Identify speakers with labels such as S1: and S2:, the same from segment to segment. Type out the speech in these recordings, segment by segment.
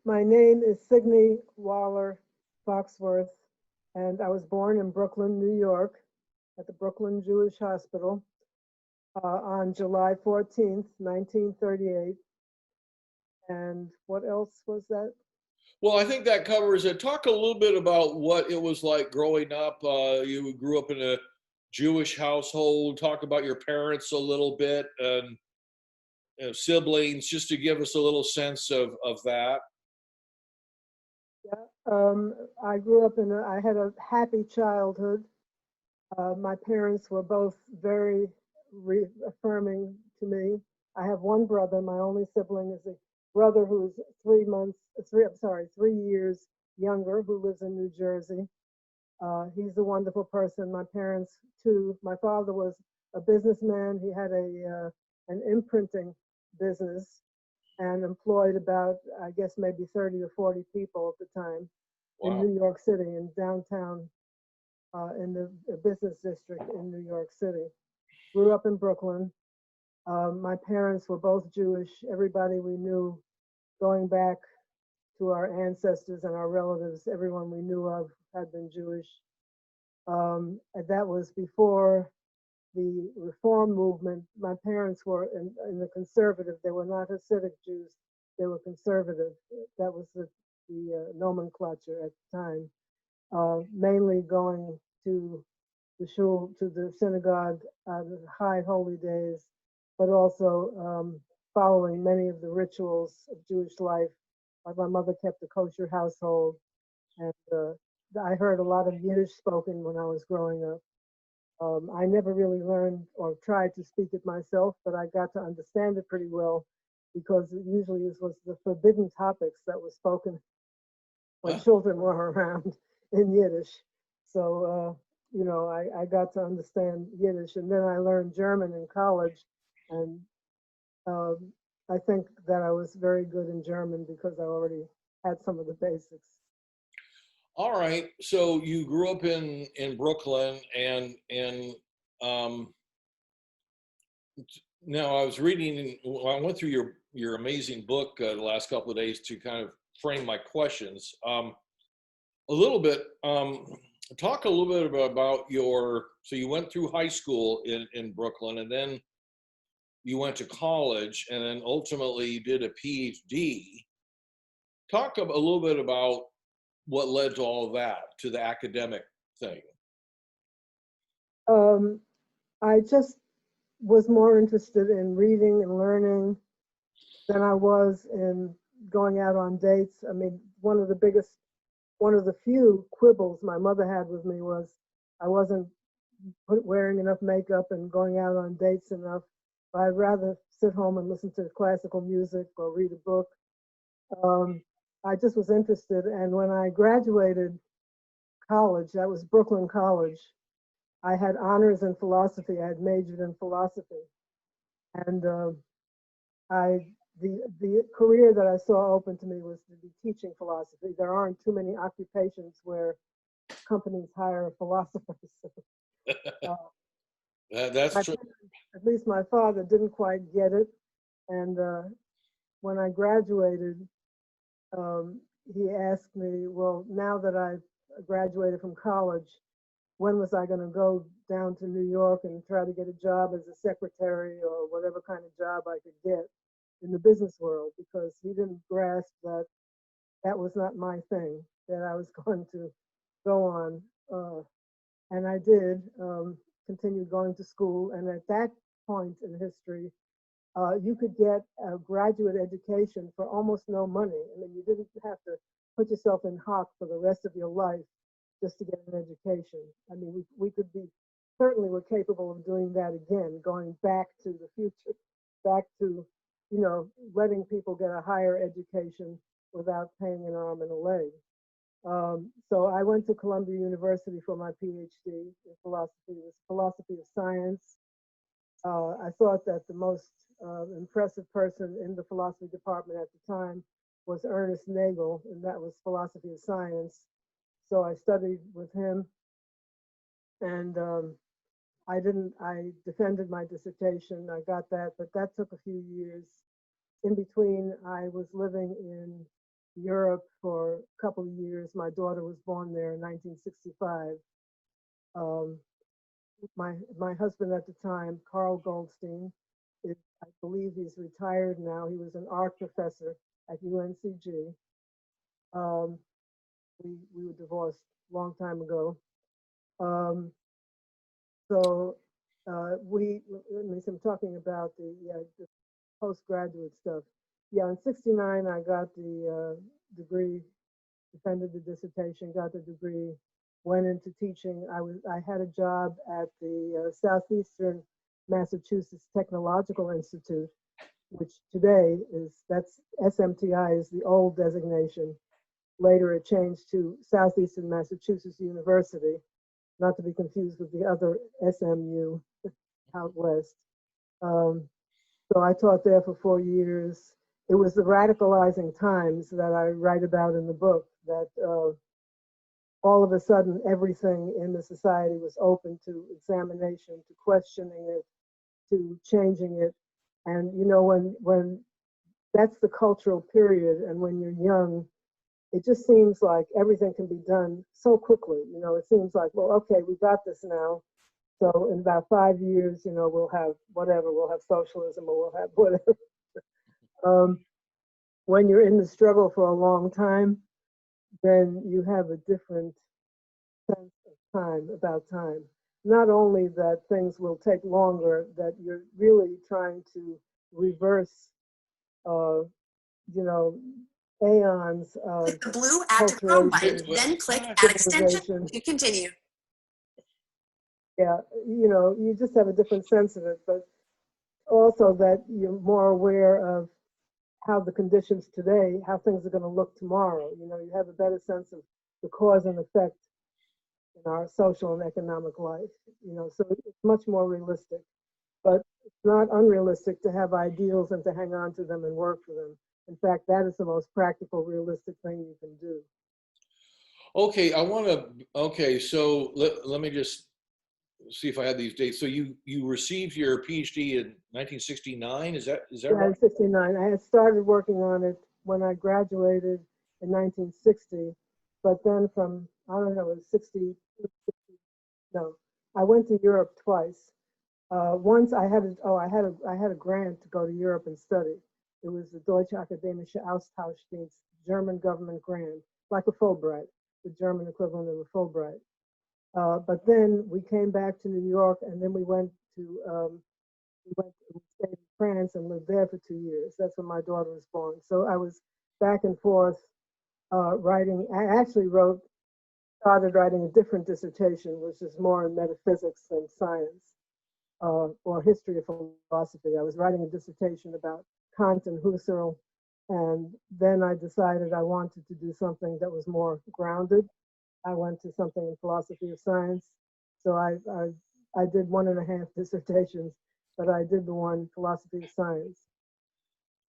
S1: My name is Signe Waller Foxworth, and I was born in Brooklyn, New York, at the Brooklyn Jewish Hospital on July 14th, 1938. And what else was that?
S2: Well, I think that covers it. Talk a little bit about what it was like growing up. You grew up in a Jewish household. Talk about your parents a little bit and siblings, just to give us a little sense of that.
S1: Yeah, I grew up I had a happy childhood. My parents were both very reaffirming to me. I have one brother. My only sibling is a brother who's 3 months, I'm sorry, 3 years younger, who lives in New Jersey. He's a wonderful person. My parents too. My father was a businessman. He had an imprinting business and employed about, I guess, maybe 30 or 40 people at the time in
S2: Wow.
S1: New York City, in downtown, in the business district in New York City. Grew up in Brooklyn. My parents were both Jewish. Everybody we knew, going back to our ancestors and our relatives, everyone we knew of had been Jewish. And that was before the Reform movement. My parents were in the conservative. They were not Hasidic Jews. They were conservative. That was the nomenclature at the time. Mainly going to the shul, to the synagogue, the high holy days, but also following many of the rituals of Jewish life. Like my mother kept a kosher household, and I heard a lot of Yiddish spoken when I was growing up. I never really learned or tried to speak it myself, but I got to understand it pretty well because it usually was the forbidden topics that were spoken when children were around in Yiddish. So, I got to understand Yiddish, and then I learned German in college, and I think that I was very good in German because I already had some of the basics.
S2: All right. So you grew up in Brooklyn, and um, now I was reading. I went through your amazing book the last couple of days to kind of frame my questions. A little bit. Talk a little bit about So you went through high school in Brooklyn, and then you went to college, and then ultimately you did a PhD. Talk a little bit about what led to all of that, to the academic thing.
S1: Um, I just was more interested in reading and learning than I was in going out on dates. I mean, one of the few quibbles my mother had with me was I wasn't wearing enough makeup and going out on dates enough. I'd rather sit home and listen to classical music or read a book. Um, I just was interested, and when I graduated college, that was Brooklyn College, I had honors in philosophy. I had majored in philosophy, and the career that I saw open to me was to be teaching philosophy. There aren't too many occupations where companies hire philosophers. uh,
S2: That's true.
S1: at least my father didn't quite get it, and when I graduated, um, he asked me, well, now that I graduated from college, when was I going to go down to New York and try to get a job as a secretary or whatever kind of job I could get in the business world, because he didn't grasp that that was not my thing, that I was going to go on. And I did, continue going to school. And at that point in history, you could get a graduate education for almost no money. I mean, you didn't have to put yourself in hock for the rest of your life just to get an education. I mean, we could be, certainly we're capable of doing that again, going back to the future, back to, letting people get a higher education without paying an arm and a leg. So I went to Columbia University for my PhD in philosophy. It was philosophy of science. I thought that the most impressive person in the philosophy department at the time was Ernest Nagel, and that was philosophy of science. So I studied with him, and I defended my dissertation. I got that, but that took a few years. In between, I was living in Europe for a couple of years. My daughter was born there in 1965. My husband at the time, Carl Goldstein, I believe he's retired now. He was an art professor at UNCG. We were divorced a long time ago. I'm talking about the postgraduate stuff. Yeah, in '69, I got the degree, defended the dissertation, got the degree, went into teaching. I had a job at the Southeastern Massachusetts Technological Institute, which today that's SMTI is the old designation. Later it changed to Southeastern Massachusetts University, not to be confused with the other SMU out west. So I taught there for 4 years. It was the radicalizing times that I write about in the book, that all of a sudden everything in the society was open to examination, to questioning it, to changing it. And you know, when that's the cultural period, and when you're young, it just seems like everything can be done so quickly. You know, it seems like, well, okay, we got this now. So in about 5 years, you know, we'll have whatever, we'll have socialism, or we'll have whatever. When you're in the struggle for a long time, then you have a different sense of time, about time. Not only that things will take longer, that you're really trying to reverse, you know, aeons of
S3: Click the blue Add to Chrome button, then click Add Extension to continue.
S1: Yeah, you know, you just have a different sense of it, but also that you're more aware of how the conditions today, how things are going to look tomorrow. You know, you have a better sense of the cause and effect in our social and economic life, you know, so it's much more realistic. But it's not unrealistic to have ideals and to hang on to them and work for them. In fact, that is the most practical, realistic thing you can do.
S2: Okay, so let me just see if I have these dates. So you received your PhD in 1969, is that right?
S1: In '69. I had started working on it when I graduated in 1960, but then from, I don't know, it was 60, no, I went to Europe twice. Once I had a grant to go to Europe and study. It was the Deutsche Akademische Austauschdienst, German government grant, like a Fulbright, the German equivalent of a Fulbright. But then we came back to New York, and then we stayed in France and lived there for 2 years. That's when my daughter was born. So I was back and forth writing. I actually started writing a different dissertation, which is more in metaphysics than science, or history of philosophy. I was writing a dissertation about Kant and Husserl, and then I decided I wanted to do something that was more grounded. I went to something in philosophy of science. So I did 1.5 dissertations, but I did the one philosophy of science.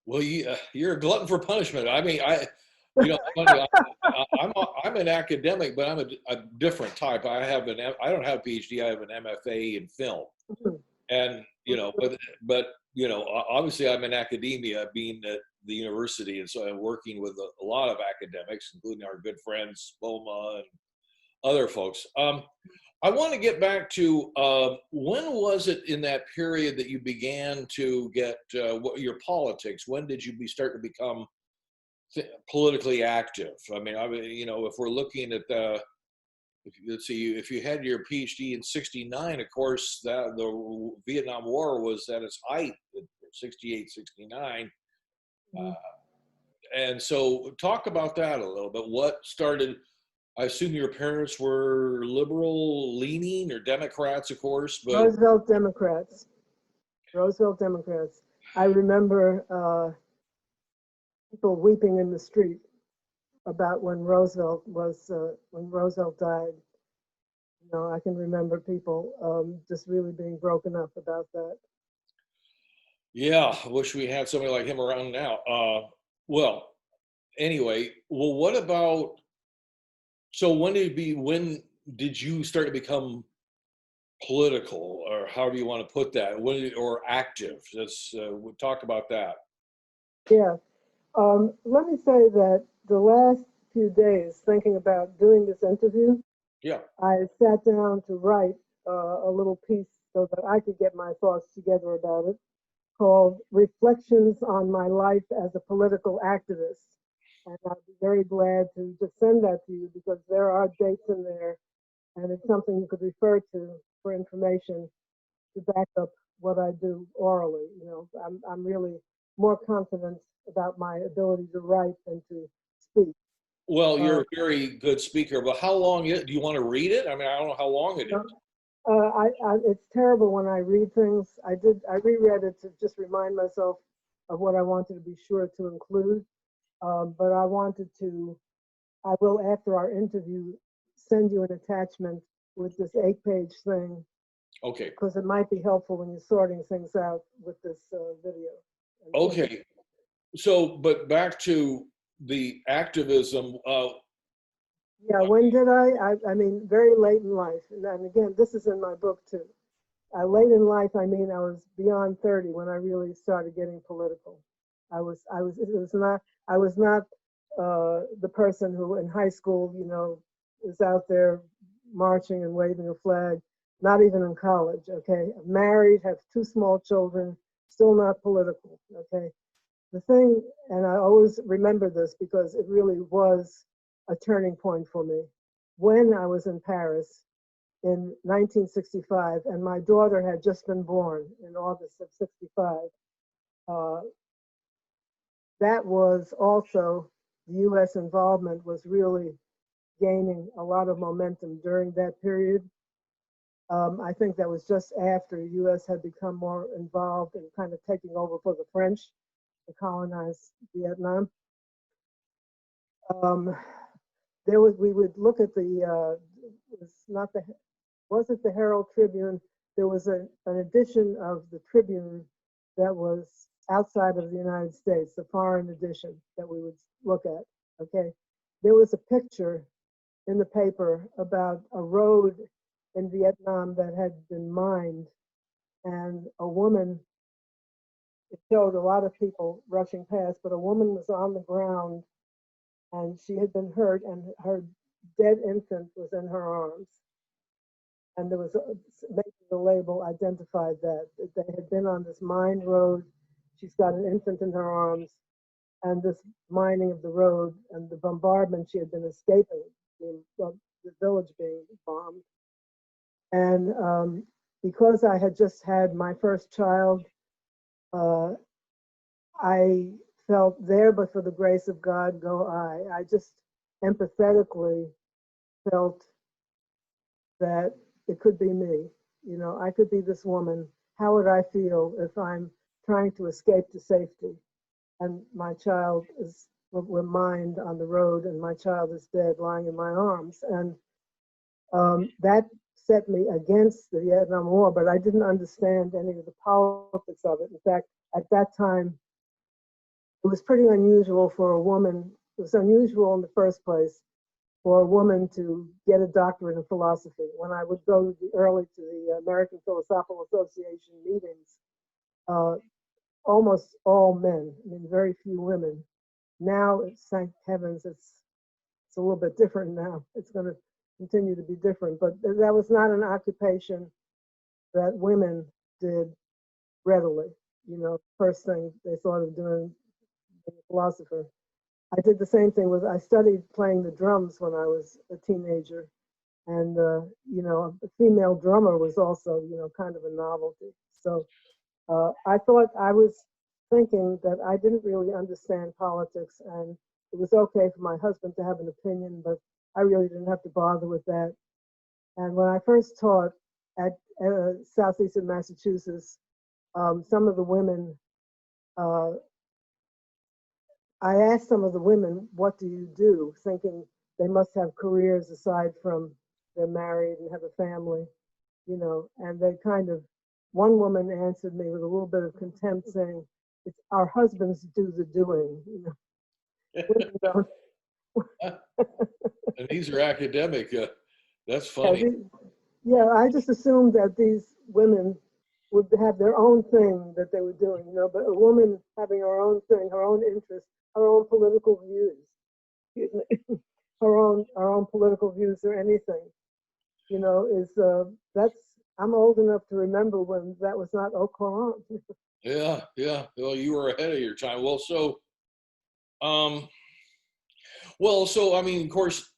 S2: Well, you're a glutton for punishment. I mean, funny, I'm an academic, but I'm a different type. I don't have a PhD. I have an MFA in film, and but obviously I'm in academia, being at the university, and so I'm working with a lot of academics, including our good friends Boma and other folks. I want to get back to when was it in that period that you began to get your politics? When did you start to become politically active? I mean, if we're looking at let's see, if you had your PhD in '69, of course, the Vietnam War was at its height, 68, 69. And so talk about that a little bit. What started, I assume your parents were liberal leaning or Democrats, of course, but
S1: Roosevelt Democrats. I remember people weeping in the street about when Roosevelt died. You know, I can remember people just really being broken up about that.
S2: Yeah, I wish we had somebody like him around now. Well, anyway, what about, so when did you start to become political, or however you want to put that, or active? Let's we'll talk about that.
S1: Yeah. Let me say that the last few days, thinking about doing this interview,
S2: Yeah.
S1: I sat down to write a little piece so that I could get my thoughts together about it, called Reflections on My Life as a Political Activist. And I'd be very glad to just send that to you because there are dates in there and it's something you could refer to for information to back up what I do orally. You know, I'm really more confident about my ability to write than to speak.
S2: Well, you're a very good speaker, but how long do you want to read it? I mean, I don't know how long it is.
S1: It's terrible when I read things. I reread it to just remind myself of what I wanted to be sure to include. But I will, after our interview, send you an attachment with this 8-page thing.
S2: Okay.
S1: Because it might be helpful when you're sorting things out with this video.
S2: Okay. So, but back to the activism.
S1: Yeah, when did I mean, very late in life. And again, this is in my book too. Late in life, I mean, I was beyond 30 when I really started getting political. I was not the person who in high school, you know, is out there marching and waving a flag, not even in college, okay? I'm married, have 2 small children, still not political, okay? The thing, and I always remember this because it really was a turning point for me. When I was in Paris in 1965, and my daughter had just been born in August of 65, that was also, the US involvement was really gaining a lot of momentum during that period. I think that was just after the US had become more involved in kind of taking over for the French to colonize Vietnam. We would look at was it the Herald Tribune? There was an edition of the Tribune that was outside of the United States, the foreign edition that we would look at, okay? There was a picture in the paper about a road in Vietnam that had been mined, and a woman, it showed a lot of people rushing past, but a woman was on the ground and she had been hurt and her dead infant was in her arms. And there was maybe the label identified that they had been on this mined road. She's got an infant in her arms, and this mining of the road and the bombardment, she had been escaping, the village being bombed. And because I had just had my first child, I felt there, but for the grace of God, go I. I just empathetically felt that it could be me. You know, I could be this woman. How would I feel if I'm trying to escape to safety and my child we're mined on the road and my child is dead lying in my arms? And that set me against the Vietnam War, but I didn't understand any of the politics of it. In fact, at that time, it was pretty unusual for a woman. It was unusual in the first place for a woman to get a doctorate in philosophy. When I would go early to the American Philosophical Association meetings, almost all men, I mean, very few women. Now, thank heavens, it's a little bit different now. It's going to continue to be different, but that was not an occupation that women did readily. You know, first thing they thought of doing, being a philosopher. I did the same thing I studied playing the drums when I was a teenager. And, you know, a female drummer was also, you know, kind of a novelty. So I thought, I was thinking that I didn't really understand politics and it was okay for my husband to have an opinion, but I really didn't have to bother with that. And when I first taught at Southeastern Massachusetts, some of the women, I asked some of the women, what do you do? Thinking they must have careers aside from they're married and have a family, you know, and they kind of, one woman answered me with a little bit of contempt saying, it's our husbands do the doing, you know. Women don't.
S2: And these are academic. That's funny.
S1: Yeah, I just assumed that these women would have their own thing that they were doing, you know, but a woman having her own thing, her own interests, her own political views. our own political views or anything, you know, is I'm old enough to remember when that was not au courant.
S2: Yeah, yeah. Well, you were ahead of your time. So I mean, of course,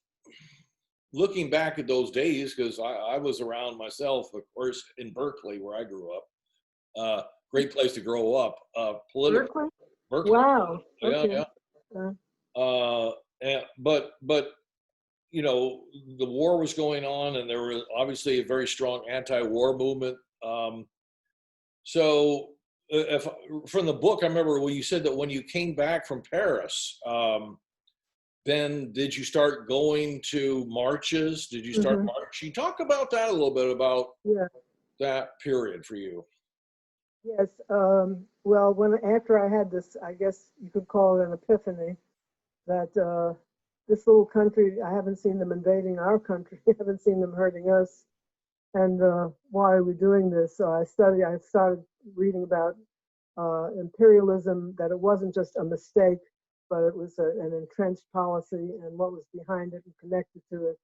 S2: looking back at those days, because I was around myself, of course, in Berkeley, where I grew up. Great place to grow up.
S1: Berkeley?
S2: Berkeley.
S1: Wow.
S2: Yeah,
S1: Okay.
S2: yeah. But you know, the war was going on, and there was obviously a very strong anti-war movement. So, if from the book, I remember when you said that when you came back from Paris, then did you start going to marches? Did you start marching? Talk about that a little bit about that period for you.
S1: Yes. Well, after I had this, I guess you could call it an epiphany, that this little country, I haven't seen them invading our country. I haven't seen them hurting us. And why are we doing this? So I started reading about imperialism, that it wasn't just a mistake, but it was an entrenched policy and what was behind it and connected to it.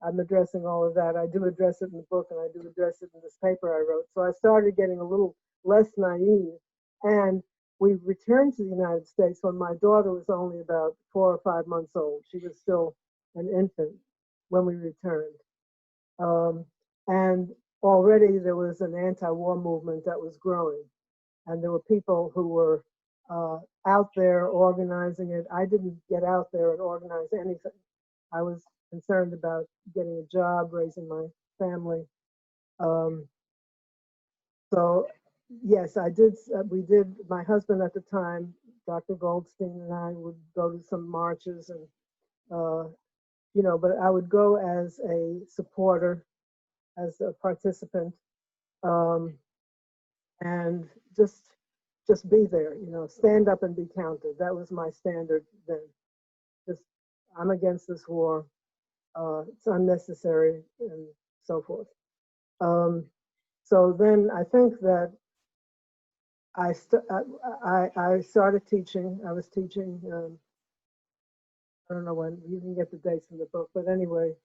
S1: I'm addressing all of that. I do address it in the book, and I do address it in this paper I wrote. So I started getting a little less naive. And we returned to the United States when my daughter was only about 4 or 5 months old. She was still an infant when we returned. And already there was an anti-war movement that was growing. And there were people who were out there organizing it. I didn't get out there and organize anything. I was concerned about getting a job, raising my family. So yes, I did. We did. My husband at the time, Dr. Goldstein, and I would go to some marches, and you know, but I would go as a supporter, as a participant, and just be there. You know, stand up and be counted. That was my standard then. Just, I'm against this war. It's unnecessary, and so forth. So then I think that I started teaching. I was teaching. I don't know when, you can get the dates in the book, but anyway,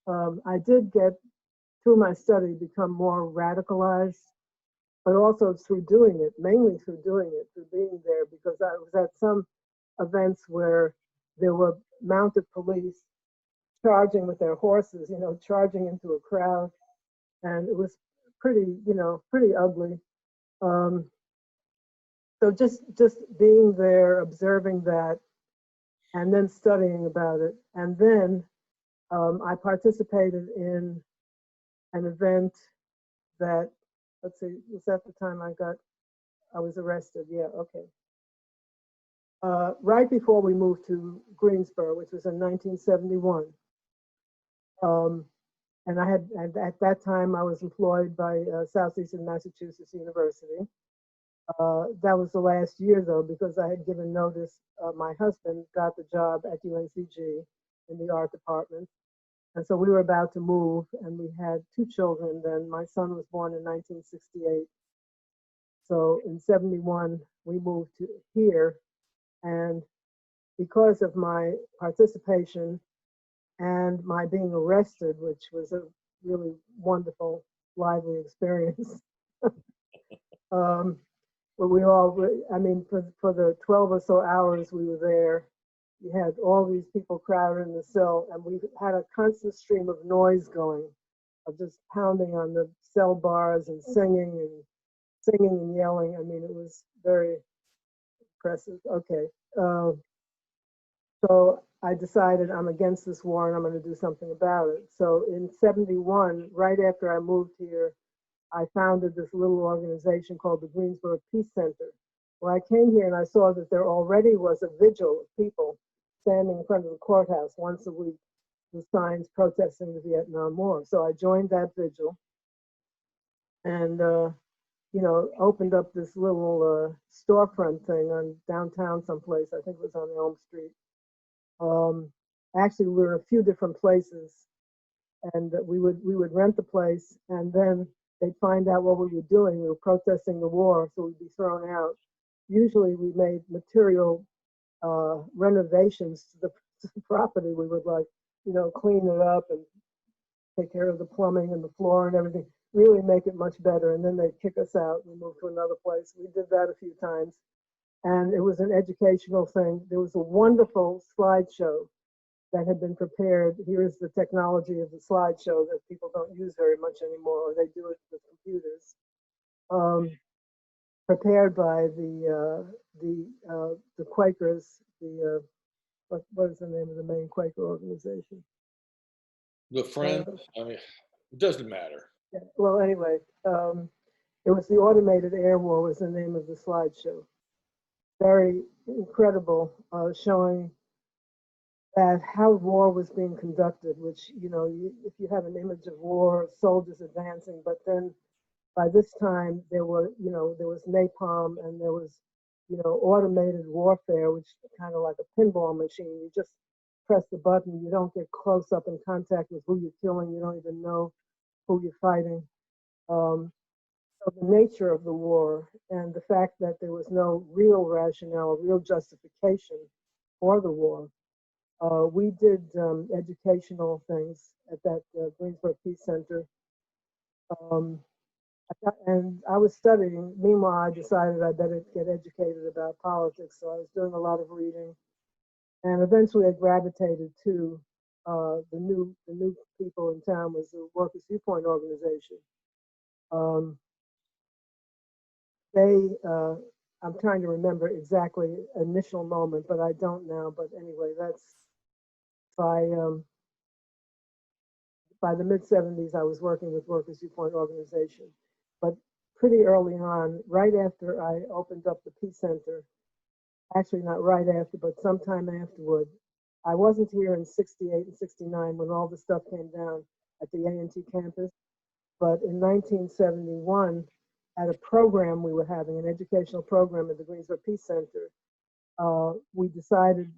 S1: I did get, through my study, become more radicalized, but also through doing it, mainly through doing it, through being there, because I was at some events where there were mounted police charging with their horses, you know, charging into a crowd, and it was pretty, you know, pretty ugly. So just being there, observing that, and then studying about it. And then I participated in an event that, let's see, was that the time I was arrested? Yeah, okay. Right before we moved to Greensboro, which was in 1971. And at that time, I was employed by Southeastern Massachusetts University. That was the last year, though, because I had given notice. My husband got the job at UNCG in the art department. And so we were about to move, and we had 2 children then. My son was born in 1968. So in 71, we moved to here. And because of my participation and my being arrested, which was a really wonderful, lively experience, but we all, I mean, for the 12 or so hours we were there, you had all these people crowded in the cell, and we had a constant stream of noise going, of just pounding on the cell bars and singing and yelling. I mean, it was very impressive. Okay. So I decided I'm against this war and I'm going to do something about it. So in 71, right after I moved here, I founded this little organization called the Greensboro Peace Center. Well, I came here and I saw that there already was a vigil of people standing in front of the courthouse once a week with signs protesting the Vietnam War. So I joined that vigil and, you know, opened up this little storefront thing on downtown someplace. I think it was on Elm Street. Actually, we were in a few different places, and we would rent the place, and then they'd find out what we were doing. We were protesting the war, so we'd be thrown out. Usually, we made material renovations to the property. We would like you know, clean it up and take care of the plumbing and the floor and everything, really make it much better. And then they'd kick us out and move to another place. We did that a few times. And it was an educational thing. There was a wonderful slideshow that had been prepared. Here's the technology of the slideshow that people don't use very much anymore, or they do it with computers. Prepared by the Quakers, what is the name of the main Quaker organization?
S2: The Friends. I mean, it doesn't matter.
S1: Yeah, well, anyway, it was the Automated Air War was the name of the slideshow. Very incredible, showing that how war was being conducted, which, you know, if you have an image of war, soldiers advancing, but then by this time there were, you know, there was napalm and there was, you know, automated warfare, which is kind of like a pinball machine. You just press the button, you don't get close up in contact with who you're killing, you don't even know who you're fighting. So the nature of the war and the fact that there was no real rationale, real justification for the war. We did educational things at that Greensboro Peace Center. And I was studying. Meanwhile, I decided I better get educated about politics. So I was doing a lot of reading. And eventually I gravitated to the new people in town was the Workers' Viewpoint organization. I'm trying to remember exactly initial moment, but I don't now. But anyway, that's by the mid 70s, I was working with Workers' Viewpoint organization. But pretty early on, right after I opened up the Peace Center, actually not right after, but sometime afterward, I wasn't here in 68 and 69 when all the stuff came down at the A&T campus. But in 1971, at a program we were having, an educational program at the Greensboro Peace Center, we decided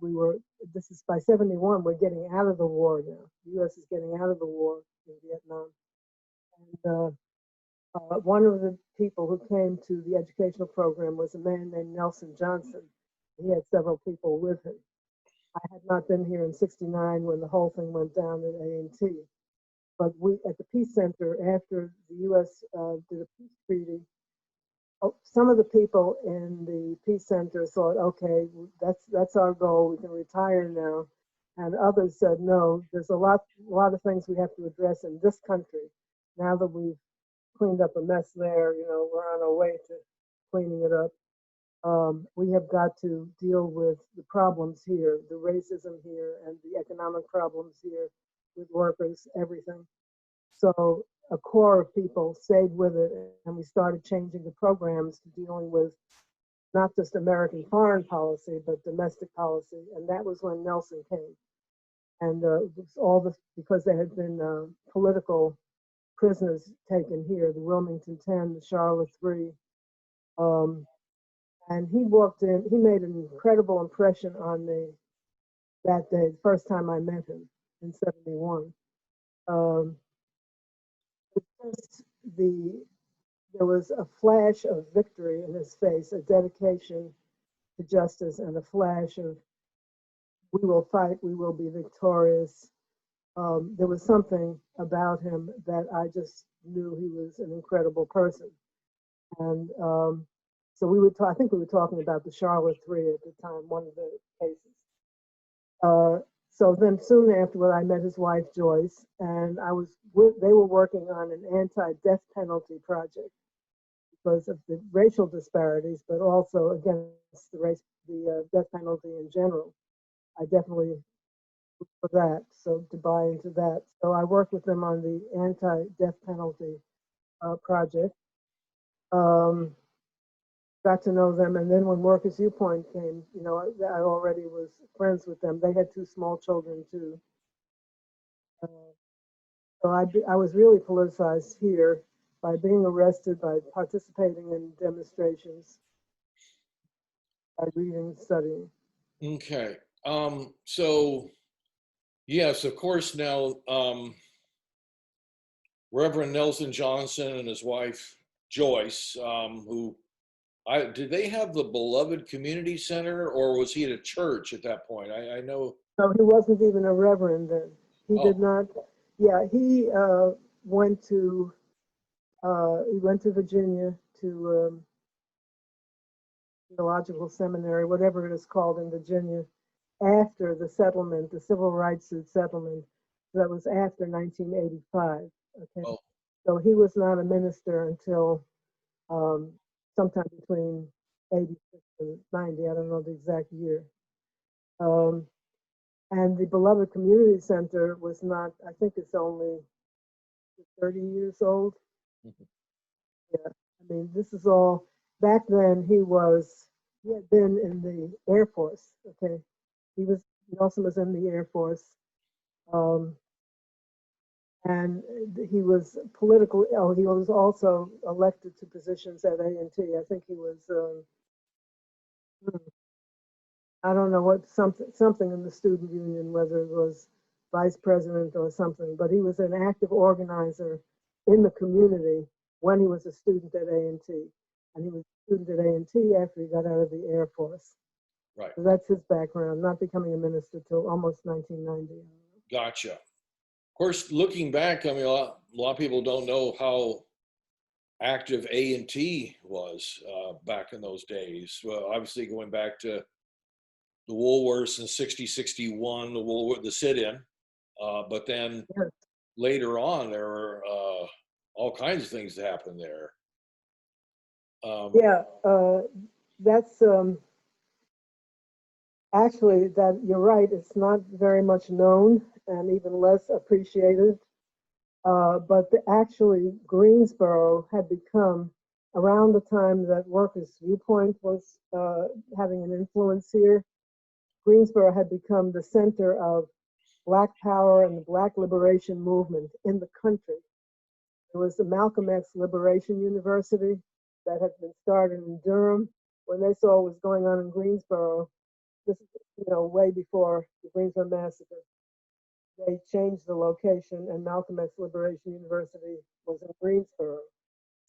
S1: this is by 71, we're getting out of the war now. The U.S. is getting out of the war in Vietnam. And one of the people who came to the educational program was a man named Nelson Johnson. He had several people with him. I had not been here in 69 when the whole thing went down at A&T. But we, at the Peace Center, after the U.S. Did a peace treaty, some of the people in the Peace Center thought, okay, that's our goal, we can retire now. And others said, no, there's a lot of things we have to address in this country. Now that we've cleaned up a mess there, you know, we're on our way to cleaning it up. We have got to deal with the problems here, the racism here, and the economic problems here with workers, everything. So a core of people stayed with it, and we started changing the programs to dealing with not just American foreign policy, but domestic policy. And that was when Nelson came. And all this, because there had been political prisoners taken here, the Wilmington 10, the Charlotte 3. And he walked in, he made an incredible impression on me that day, the first time I met him in 71. There was a flash of victory in his face, a dedication to justice, and a flash of, we will fight, we will be victorious. There was something about him that I just knew he was an incredible person. And so we would talk, I think we were talking about the Charlotte 3 at the time, one of the cases. So then soon afterward, I met his wife, Joyce, and they were working on an anti-death penalty project because of the racial disparities, but also against the death penalty in general. I definitely for that, so to buy into that. So I worked with them on the anti-death penalty project. Got to know them, and then when Workers' Viewpoint came, you know, I already was friends with them. They had 2 small children too. So I was really politicized here by being arrested, by participating in demonstrations, by reading, studying.
S2: Okay. So yes, of course now Reverend Nelson Johnson and his wife Joyce, who did they have the Beloved Community Center, or was he at a church at that point? I know.
S1: No, he wasn't even a reverend then. He did not. Yeah, he went to Virginia to theological seminary, whatever it is called in Virginia, after the settlement, the civil rights suit settlement. That was after 1985. Okay,
S2: Oh,
S1: so he was not a minister until sometime between 86 and 90. I don't know the exact year. Um, and the Beloved Community Center was not. I think it's only 30 years old.
S2: mhm.
S1: Yeah, I mean, this is all, back then he had been in the Air Force, okay? Nelson was in the Air Force, um, and he was he was also elected to positions at A&T. I think he was, I don't know what, something in the student union, whether it was vice president or something, but he was an active organizer in the community when he was a student at A&T. And he was a student at A&T after he got out of the Air Force.
S2: Right.
S1: So that's his background, not becoming a minister till almost 1990.
S2: Gotcha. Of course, looking back, I mean, a lot of people don't know how active A&T was back in those days. Well, obviously, going back to the Woolworths in 60, 61, the sit-in. But then
S1: Yes.
S2: later on, there were all kinds of things that happened there.
S1: Yeah, that's actually, that you're right. It's not very much known and even less appreciated. But actually, Greensboro had become, around the time that Workers' Viewpoint was having an influence here, Greensboro had become the center of Black power and the Black liberation movement in the country. There was the Malcolm X Liberation University that had been started in Durham. When they saw what was going on in Greensboro, this is, way before the Greensboro massacre, they changed the location, and Malcolm X Liberation University was in Greensboro.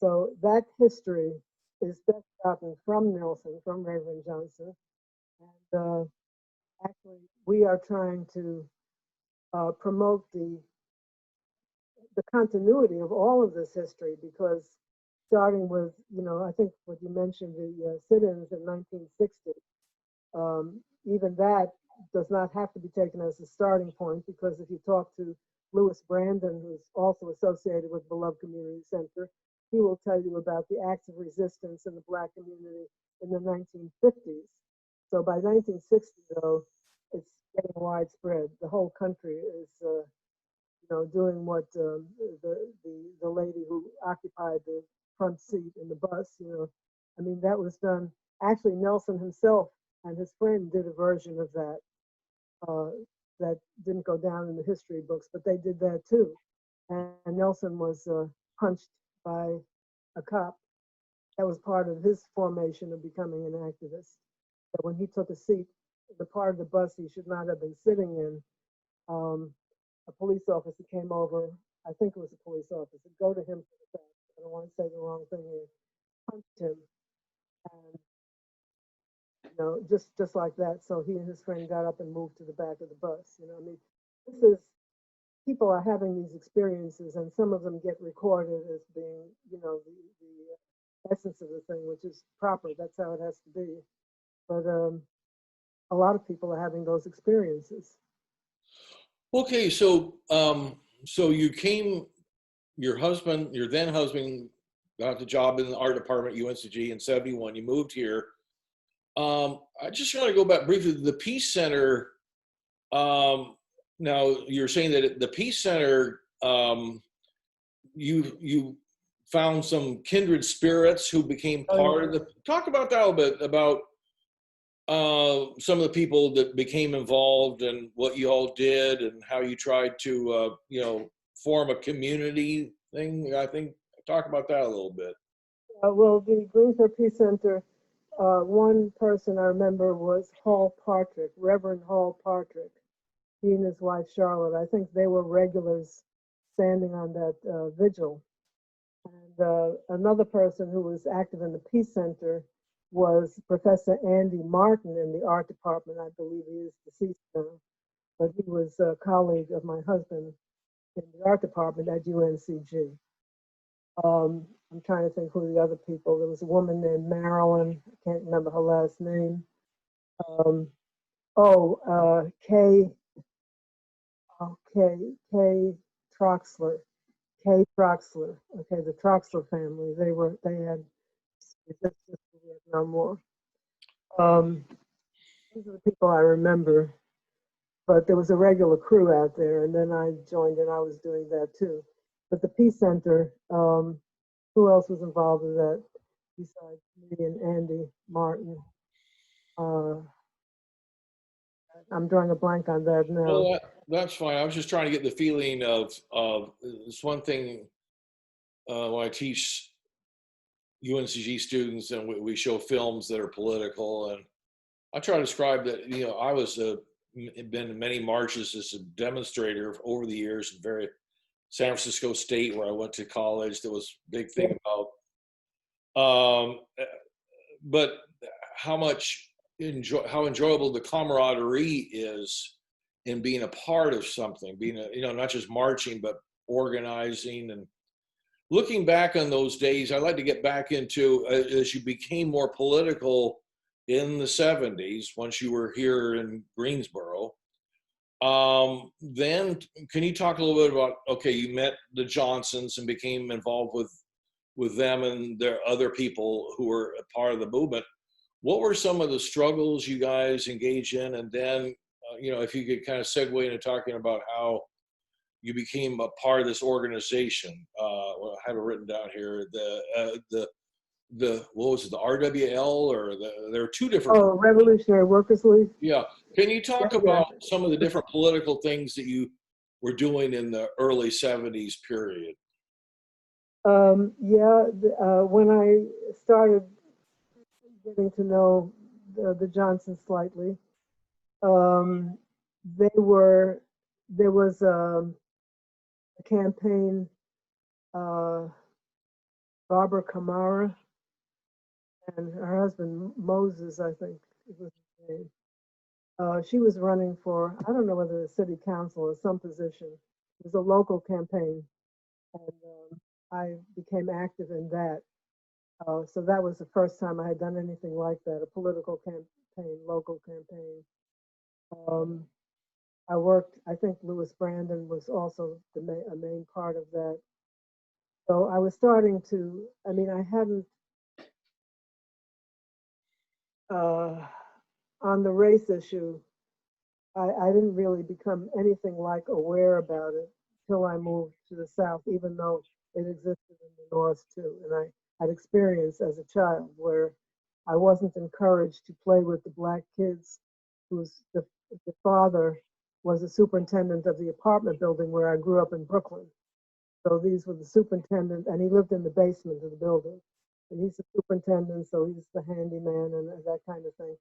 S1: So that history is best gotten from Nelson, from Reverend Johnson. And actually, we are trying to promote the continuity of all of this history, because starting with, I think what you mentioned, the sit-ins in 1960, even that does not have to be taken as a starting point, because if you talk to Lewis Brandon, who's also associated with Beloved Community Center, he will tell you about the acts of resistance in the Black community in the 1950s. So by 1960, though, it's getting widespread. The whole country is, doing what the lady who occupied the front seat in the bus, I mean, that was done. Actually, Nelson himself and his friend did a version of that that didn't go down in the history books, but they did that too. And Nelson was punched by a cop. That was part of his formation of becoming an activist. That when he took a seat, the part of the bus he should not have been sitting in, a police officer came over. I think it was a police officer. Go to him for the fact. I don't want to say the wrong thing here. Punched him, and just like that. So he and his friend got up and moved to the back of the bus. I mean, this is, people are having these experiences, and some of them get recorded as being, the essence of the thing, which is proper. That's how it has to be. But a lot of people are having those experiences.
S2: Okay, so so your then husband, got the job in the art department at UNCG in 71. You moved here. I just want to go back briefly to the Peace Center. Now you're saying that at the Peace Center, you found some kindred spirits who became part of the. Talk about that a little bit, about some of the people that became involved and what you all did and how you tried to form a community thing. I think talk about that a little bit.
S1: Well, the Greensboro Peace Center, one person I remember was Hall Partrick, Reverend Hall Partrick. He and his wife Charlotte, I think they were regulars standing on that vigil. And another person who was active in the Peace Center was Professor Andy Martin in the art department. I believe he is deceased now. but he was a colleague of my husband in the art department at UNCG. I'm trying to think who the other people. There was a woman named Marilyn. I can't remember her last name. Kay. Kay Troxler. Kay Troxler. Okay, the Troxler family. They had resisted the Vietnam War. These are the people I remember. But there was a regular crew out there, and then I joined and I was doing that too. But the Peace Center, who else was involved in that besides me and Andy Martin? I'm drawing a blank on that now.
S2: Well, that's fine. I was just trying to get the feeling of it's one thing when I teach UNCG students and we show films that are political, and I try to describe that, you know, I was been in many marches as a demonstrator over the years in San Francisco State, where I went to college. There was a big thing about, but how enjoyable the camaraderie is in being a part of something, being you know, not just marching, but organizing. And looking back on those days, I'd like to get back into, as you became more political in the 70s, once you were here in Greensboro, then can you talk a little bit about, okay, you met the Johnsons and became involved with them and their other people who were a part of the movement. What were some of the struggles you guys engaged in? And then, you know, if you could kind of segue into talking about how you became a part of this organization. Well, I have it written down here. The what was it, the RWL, or there are two different.
S1: Oh, Revolutionary Workers League.
S2: Yeah. Can you talk about some of the different political things that you were doing in the early 70s period?
S1: When I started getting to know the Johnsons slightly, there was a campaign, Barbara Kamara and her husband Moses, I think it was his name. She was running for, I don't know whether the city council or some position. It was a local campaign, and I became active in that. So that was the first time I had done anything like that, a political campaign, local campaign. I worked, I think Louis Brandon was also a main part of that. So I was starting to, I mean, I hadn't, on the race issue, I didn't really become anything like aware about it till I moved to the South, even though it existed in the North too. And I had experience as a child where I wasn't encouraged to play with the black kids whose the father was a superintendent of the apartment building where I grew up in Brooklyn. So these were the superintendent, and he lived in the basement of the building. And he's the superintendent, so he's the handyman and that kind of thing.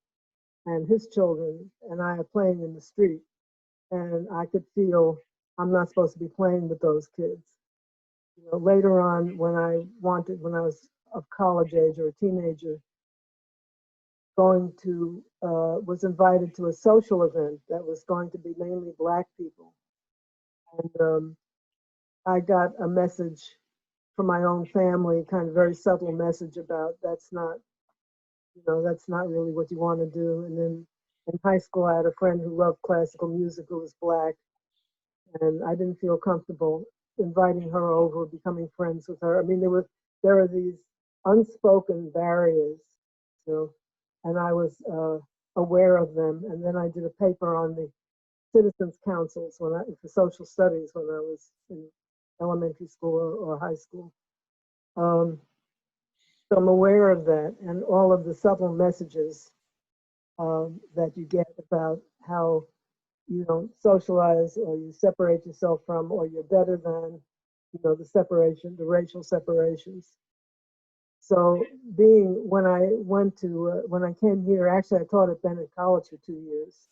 S1: And his children and I are playing in the street. And I could feel I'm not supposed to be playing with those kids. You know, later on, when I was of college age or a teenager, was invited to a social event that was going to be mainly black people. And I got a message from my own family, kind of very subtle message about that's not really what you want to do. And then in high school, I had a friend who loved classical music who was black, and I didn't feel comfortable inviting her over, becoming friends with her. I mean, there are these unspoken barriers, you know, and I was aware of them. And then I did a paper on the citizens councils for social studies when I was in elementary school or high school. So I'm aware of that and all of the subtle messages that you get about how you don't socialize or you separate yourself from or you're better than, you know, the racial separations. So when I came here, actually I taught at Bennett College for 2 years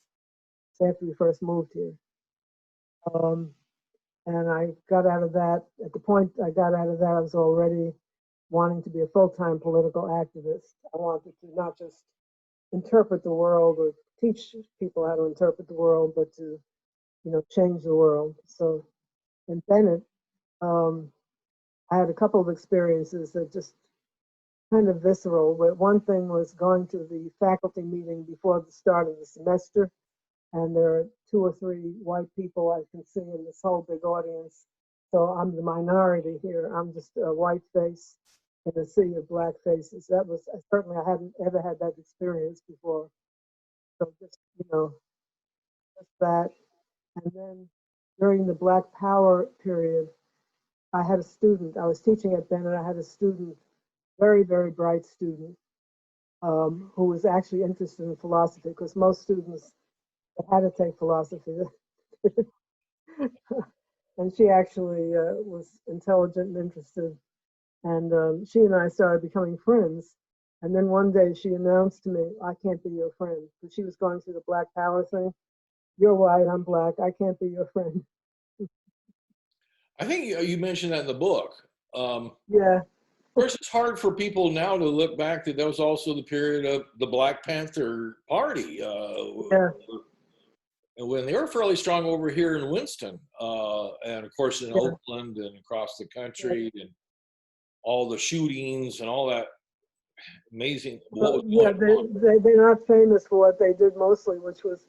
S1: after we first moved here. And I got out of that, at the point I got out of that, I was already wanting to be a full-time political activist. I wanted to not just interpret the world or teach people how to interpret the world, but to change the world. So in Bennett, I had a couple of experiences that just kind of visceral. But one thing was going to the faculty meeting before the start of the semester, and there are 2 or 3 white people I can see in this whole big audience. So I'm the minority here. I'm just a white face in a sea of black faces. That was certainly, I hadn't ever had that experience before. So just just that. And then during the Black Power period, I had a student. I was teaching at Bennett. I had a student, very, very bright student, who was actually interested in philosophy, because most students had to take philosophy. And she actually was intelligent and interested. And she and I started becoming friends. And then one day she announced to me, I can't be your friend, because she was going through the Black Power thing. You're white, I'm black, I can't be your friend.
S2: I think you mentioned that in the book.
S1: Yeah.
S2: Of course, it's hard for people now to look back that was also the period of the Black Panther Party.
S1: Yeah.
S2: When they were fairly strong over here in Winston, and of course in
S1: Yeah.
S2: Oakland and across the country, and all the shootings and all that amazing.
S1: They're not famous for what they did mostly, which was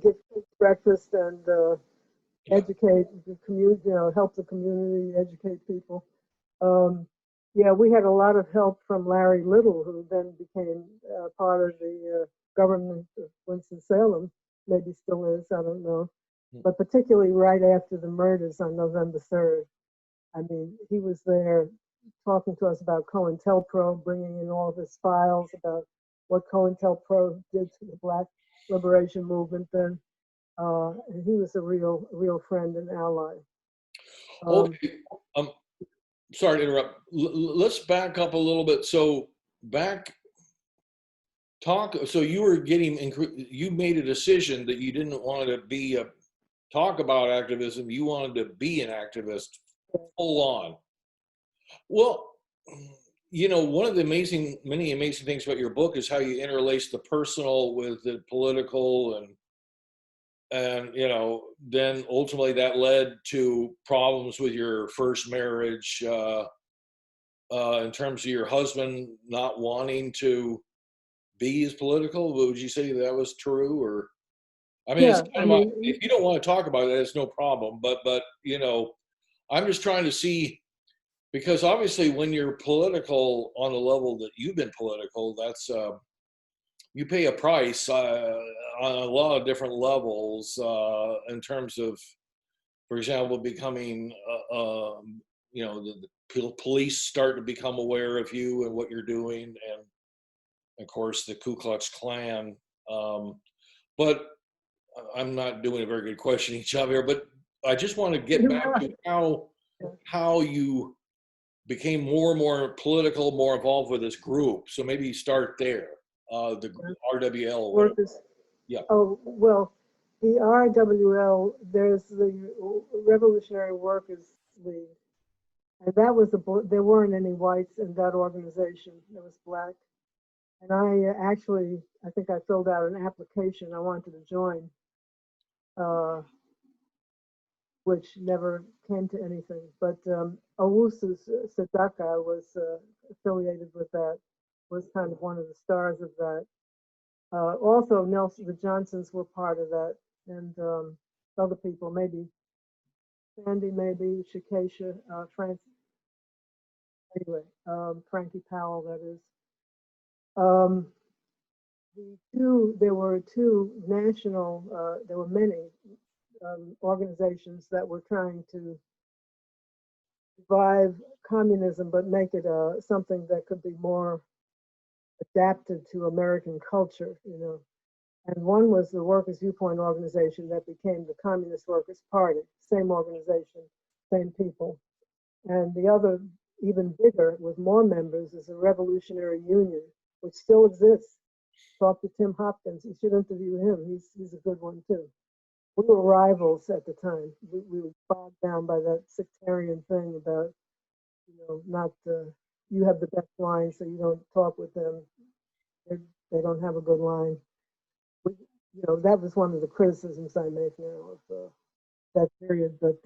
S1: give breakfast and educate the community, help the community, educate people. We had a lot of help from Larry Little, who then became part of the government of Winston-Salem, maybe still is, I don't know. But particularly right after the murders on November 3rd. I mean, he was there talking to us about COINTELPRO, bringing in all of his files about what COINTELPRO did to the Black liberation movement then. And he was a real friend and ally.
S2: Okay. Sorry to interrupt. Let's back up a little bit. So so you made a decision that you didn't want to talk about activism. You wanted to be an activist full on. Well, one of the many amazing things about your book is how you interlace the personal with the political, and then ultimately that led to problems with your first marriage, in terms of your husband not wanting to be as political. Would you say that was true? Or I mean, if you don't want to talk about it, it's no problem. But I'm just trying to see, because obviously when you're political on the level that you've been political, that's you pay a price on a lot of different levels, in terms of, for example, becoming, the police start to become aware of you and what you're doing, and of course the Ku Klux Klan. But I'm not doing a very good questioning job here, but I just want to get back to how you became more and more political, more involved with this group. So maybe start there, the RWL.
S1: Workers.
S2: Yeah.
S1: Oh, well, the RWL, there's the Revolutionary Workers League. And that was there weren't any whites in that organization. It was black. And I think I filled out an application. I wanted to join, which never came to anything. But Owusu Sadaka was affiliated with that, was kind of one of the stars of that. Also, the Johnsons were part of that, and other people, maybe Sandy, maybe Shakesha, Frankie Powell, that is. There were two national, there were many organizations that were trying to revive communism, but make it something that could be more adapted to American culture, And one was the Workers' Viewpoint organization that became the Communist Workers' Party, same organization, same people. And the other, even bigger, with more members, is the Revolutionary Union, which still exists. Talk to Tim Hopkins. You should interview him. He's a good one too. We were rivals at the time. We were bogged down by that sectarian thing about, not you have the best line, so you don't talk with them. They don't have a good line. That was one of the criticisms I make now of that period, but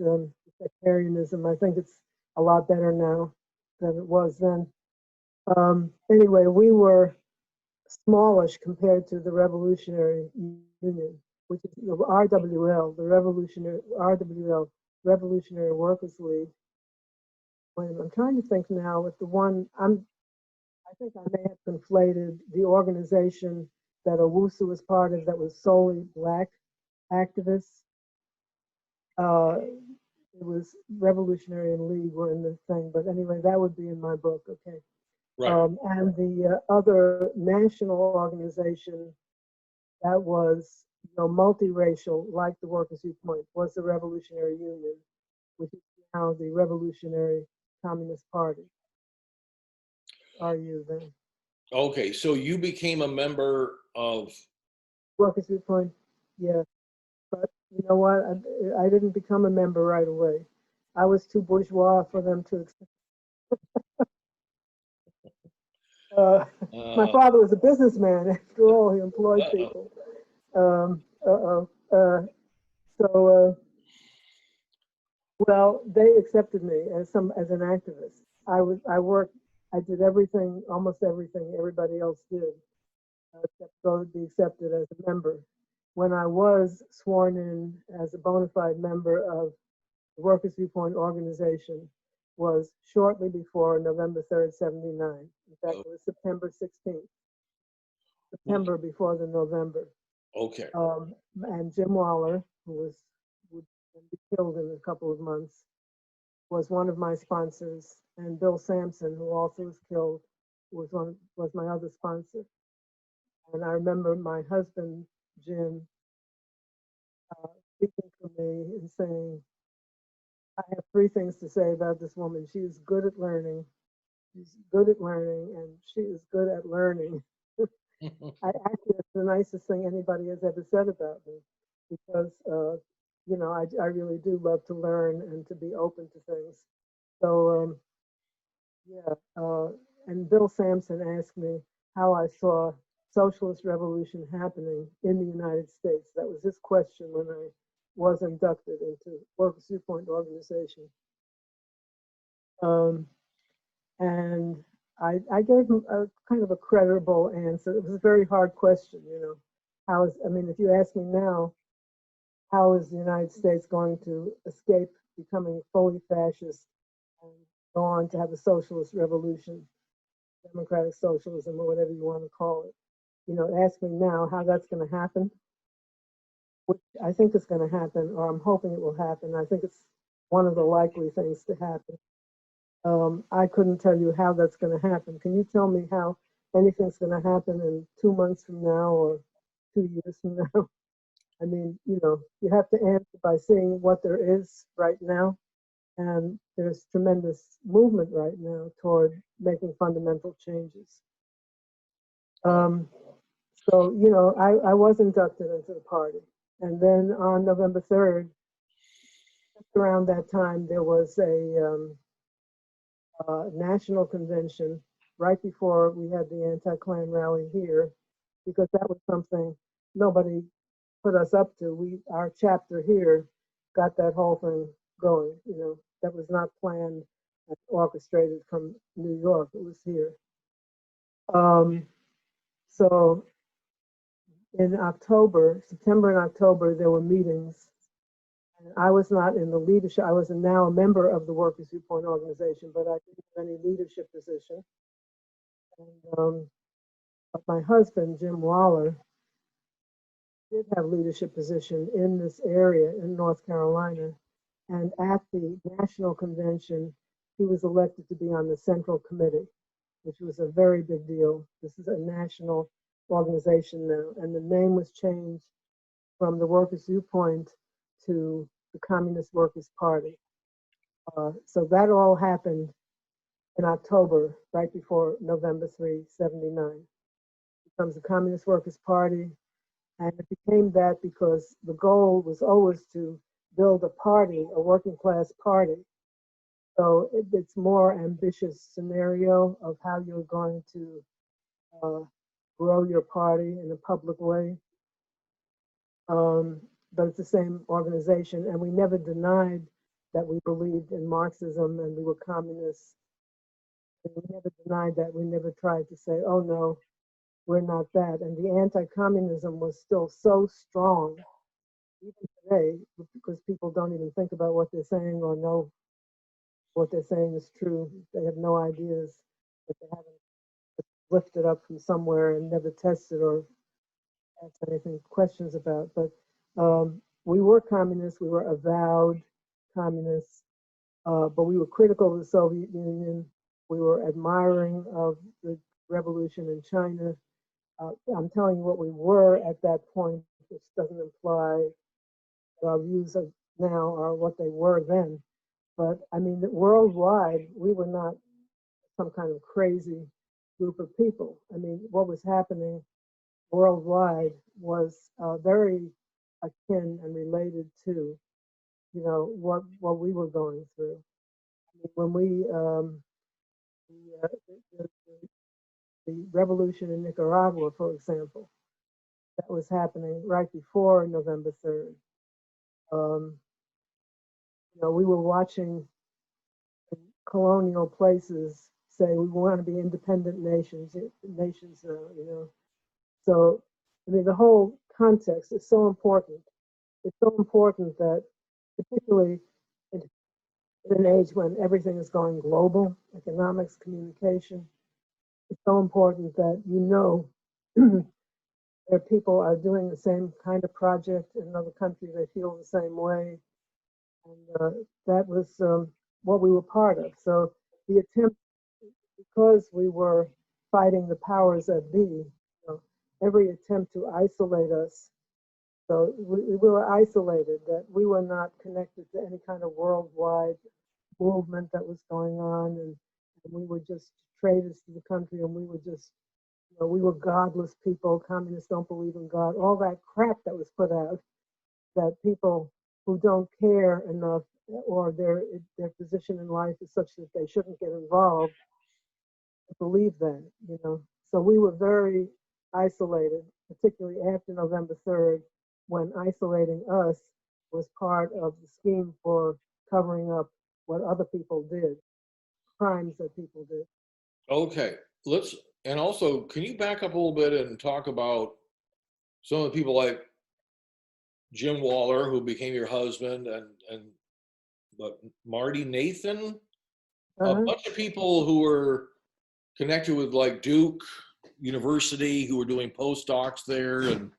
S1: sectarianism, I think it's a lot better now than it was then. Anyway, we were smallish compared to the Revolutionary Union, which is the RWL, the Revolutionary Workers League. Wait, I'm trying to think now with the one, I think I may have conflated the organization that Owusu was part of that was solely Black activists. It was Revolutionary and League were in the thing, but anyway, that would be in my book, okay.
S2: Right.
S1: And the other national organization that was, you know, multiracial, like the Workers' Viewpoint, was the Revolutionary Union, which is now the Revolutionary Communist Party. RU then.
S2: Okay, so you became a member of
S1: Workers' Viewpoint, yeah. But you know what? I didn't become a member right away. I was too bourgeois for them to accept. My father was a businessman. After all, he employed people. Well, they accepted me as an activist. I did everything, almost everything everybody else did, except go to be accepted as a member. When I was sworn in as a bona fide member of the Workers' Viewpoint organization was shortly before November 3rd, 79. In fact, it was September 16th. September before the November.
S2: Okay.
S1: And Jim Waller, would be killed in a couple of months, was one of my sponsors, and Bill Sampson, who also was killed, was my other sponsor. And I remember my husband, Jim, speaking to me and saying, I have three things to say about this woman. She is good at learning. She's good at learning, and she is good at learning. Actually, it's the nicest thing anybody has ever said about me, because you know, I really do love to learn and to be open to things. So yeah, and Bill Sampson asked me how I saw socialist revolution happening in the United States. That was his question when I was inducted into Workers' Viewpoint organization. And I gave him a kind of a credible answer. It was a very hard question, you know. I mean, if you ask me now, how is the United States going to escape becoming fully fascist and go on to have a socialist revolution, democratic socialism, or whatever you want to call it? You know, ask me now how that's going to happen, which I think is going to happen, or I'm hoping it will happen. I think it's one of the likely things to happen. I couldn't tell you how that's going to happen. Can you tell me how anything's going to happen in 2 months from now or 2 years from now? I mean, you know, you have to answer by seeing what there is right now. And there's tremendous movement right now toward making fundamental changes. So, you know, I was inducted into the party. And then on November 3rd, just around that time, there was a national convention right before we had the anti-Klan rally here, because that was something nobody put us up to. Our chapter here got that whole thing going. You know, that was not planned and orchestrated from New York. It was here. So in October, September and October, there were meetings. And I was not in the leadership. I was now a member of the Workers' Viewpoint organization, but I didn't have any leadership position. And but my husband, Jim Waller, did have leadership position in this area in North Carolina. And at the national convention, he was elected to be on the Central Committee, which was a very big deal. This is a national organization now, and the name was changed from the Workers' Viewpoint to the Communist Workers' Party. So that all happened in October, right before November 3, 79. It becomes the Communist Workers' Party, and it became that because the goal was always to build a party, a working class party. So it's more ambitious scenario of how you're going to grow your party in a public way. but it's the same organization, and we never denied that we believed in Marxism and we were communists. And we never denied that. We never tried to say, oh no, we're not that. And the anti-communism was still so strong, even today, because people don't even think about what they're saying or know what they're saying is true. They have no ideas that they haven't lifted up from somewhere and never tested or asked anything questions about. But we were communists. We were avowed communists, but we were critical of the Soviet Union. We were admiring of the revolution in China. I'm telling you what we were at that point, which doesn't imply that our views now are what they were then. But I mean, worldwide, we were not some kind of crazy group of people. I mean, what was happening worldwide was very akin and related to, you know, what we were going through. I mean, when we the revolution in Nicaragua, for example, that was happening right before November 3rd. You know, we were watching colonial places say we want to be independent nations now, you know. So, I mean, the whole context is so important. It's so important that, particularly in an age when everything is going global, economics, communication, it's so important that you know that people are doing the same kind of project in another country, they feel the same way. And that was what we were part of. So the attempt, because we were fighting the powers that be, you know, every attempt to isolate us, so we were isolated, that we were not connected to any kind of worldwide movement that was going on, and we were just traitors to the country, and we were just, you know, we were godless people, communists don't believe in God, all that crap that was put out, that people who don't care enough or their position in life is such that they shouldn't get involved believe that, you know. So we were very isolated, particularly after November 3rd, when isolating us was part of the scheme for covering up what other people did, crimes that people did.
S2: Okay, and also, can you back up a little bit and talk about some of the people like Jim Waller, who became your husband, and Marty Nathan, a bunch of people who were connected with like Duke University, who were doing postdocs there, and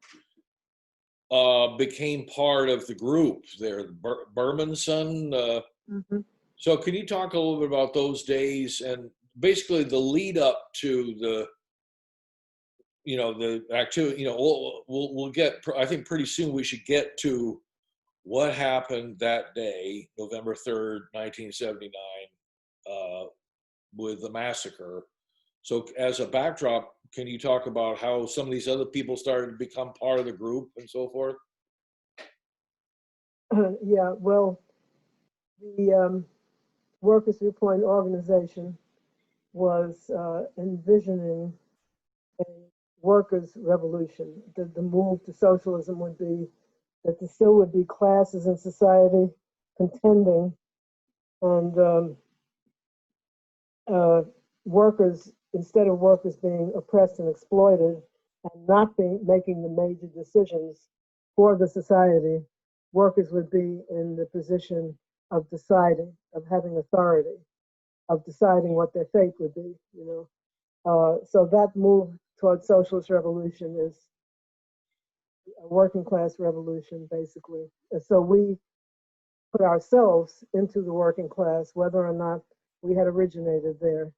S2: became part of the group there, Bermanson. So can you talk a little bit about those days and basically the lead up to the, you know, the activity? You know, we'll get, I think pretty soon we should get to what happened that day, November 3rd, 1979, with the massacre. So as a backdrop, can you talk about how some of these other people started to become part of the group and so forth?
S1: Yeah, well, the Workers' Viewpoint organization was envisioning a workers' revolution. The move to socialism would be that there still would be classes in society contending, and workers, instead of workers being oppressed and exploited and not making the major decisions for the society, workers would be in the position of deciding, of having authority, of deciding what their fate would be, you know. So that move towards socialist revolution is a working class revolution, basically. And so we put ourselves into the working class, whether or not we had originated there.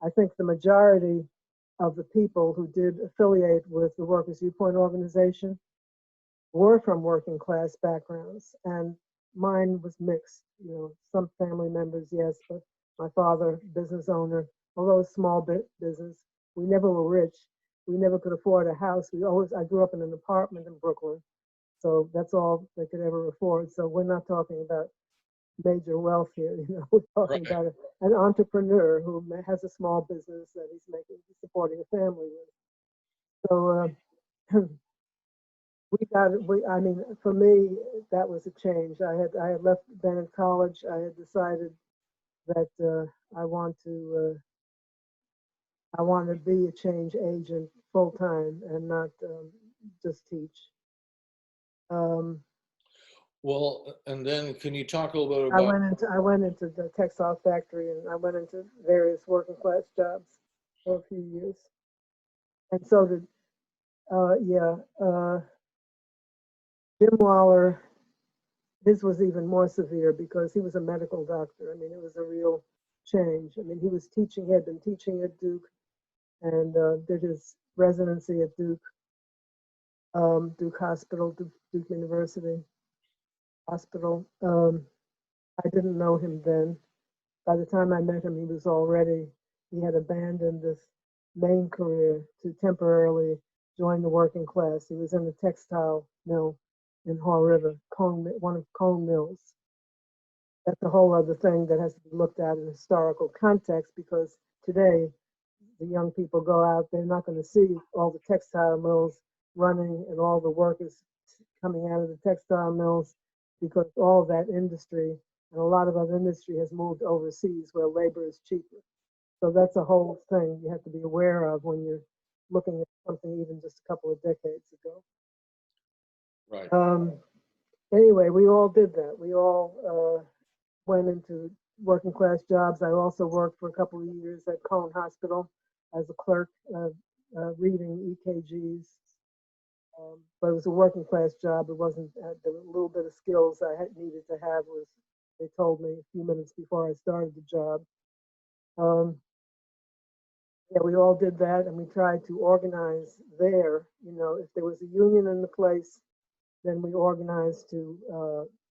S1: I think the majority of the people who did affiliate with the Workers' Viewpoint organization were from working class backgrounds, and mine was mixed. You know, some family members, yes, but my father, business owner, although a small business, we never were rich. We never could afford a house. I grew up in an apartment in Brooklyn, so that's all they could ever afford. So we're not talking about major wealth here, you know. We're talking about an entrepreneur who has a small business that he's supporting a family with. So I mean, for me, that was a change. I had left Bennett College. I had decided that I want to be a change agent full time and not just teach.
S2: Well, and then can you talk a little bit
S1: I
S2: about?
S1: went into the textile factory, and I went into various working class jobs for a few years. And so did, Jim Waller. His was even more severe because he was a medical doctor. I mean, it was a real change. I mean, he had been teaching at Duke, and did his residency at Duke, Duke Hospital, Duke University Hospital. I didn't know him then. By the time I met him, he had abandoned this main career to temporarily join the working class. He was in a textile mill in Haw River, one of Cone Mills. That's a whole other thing that has to be looked at in historical context, because today the young people go out, they're not going to see all the textile mills running and all the workers coming out of the textile mills, because all of that industry and a lot of other industry has moved overseas where labor is cheaper. So that's a whole thing you have to be aware of when you're looking at something even just a couple of decades ago.
S2: Right.
S1: Anyway, we all did that. We all went into working class jobs. I also worked for a couple of years at Cone Hospital as a clerk, reading EKGs. But it was a working class job. It wasn't the little bit of skills I had needed to have was, they told me a few minutes before I started the job. Yeah, we all did that, and we tried to organize there. You know, if there was a union in the place, then we organized to,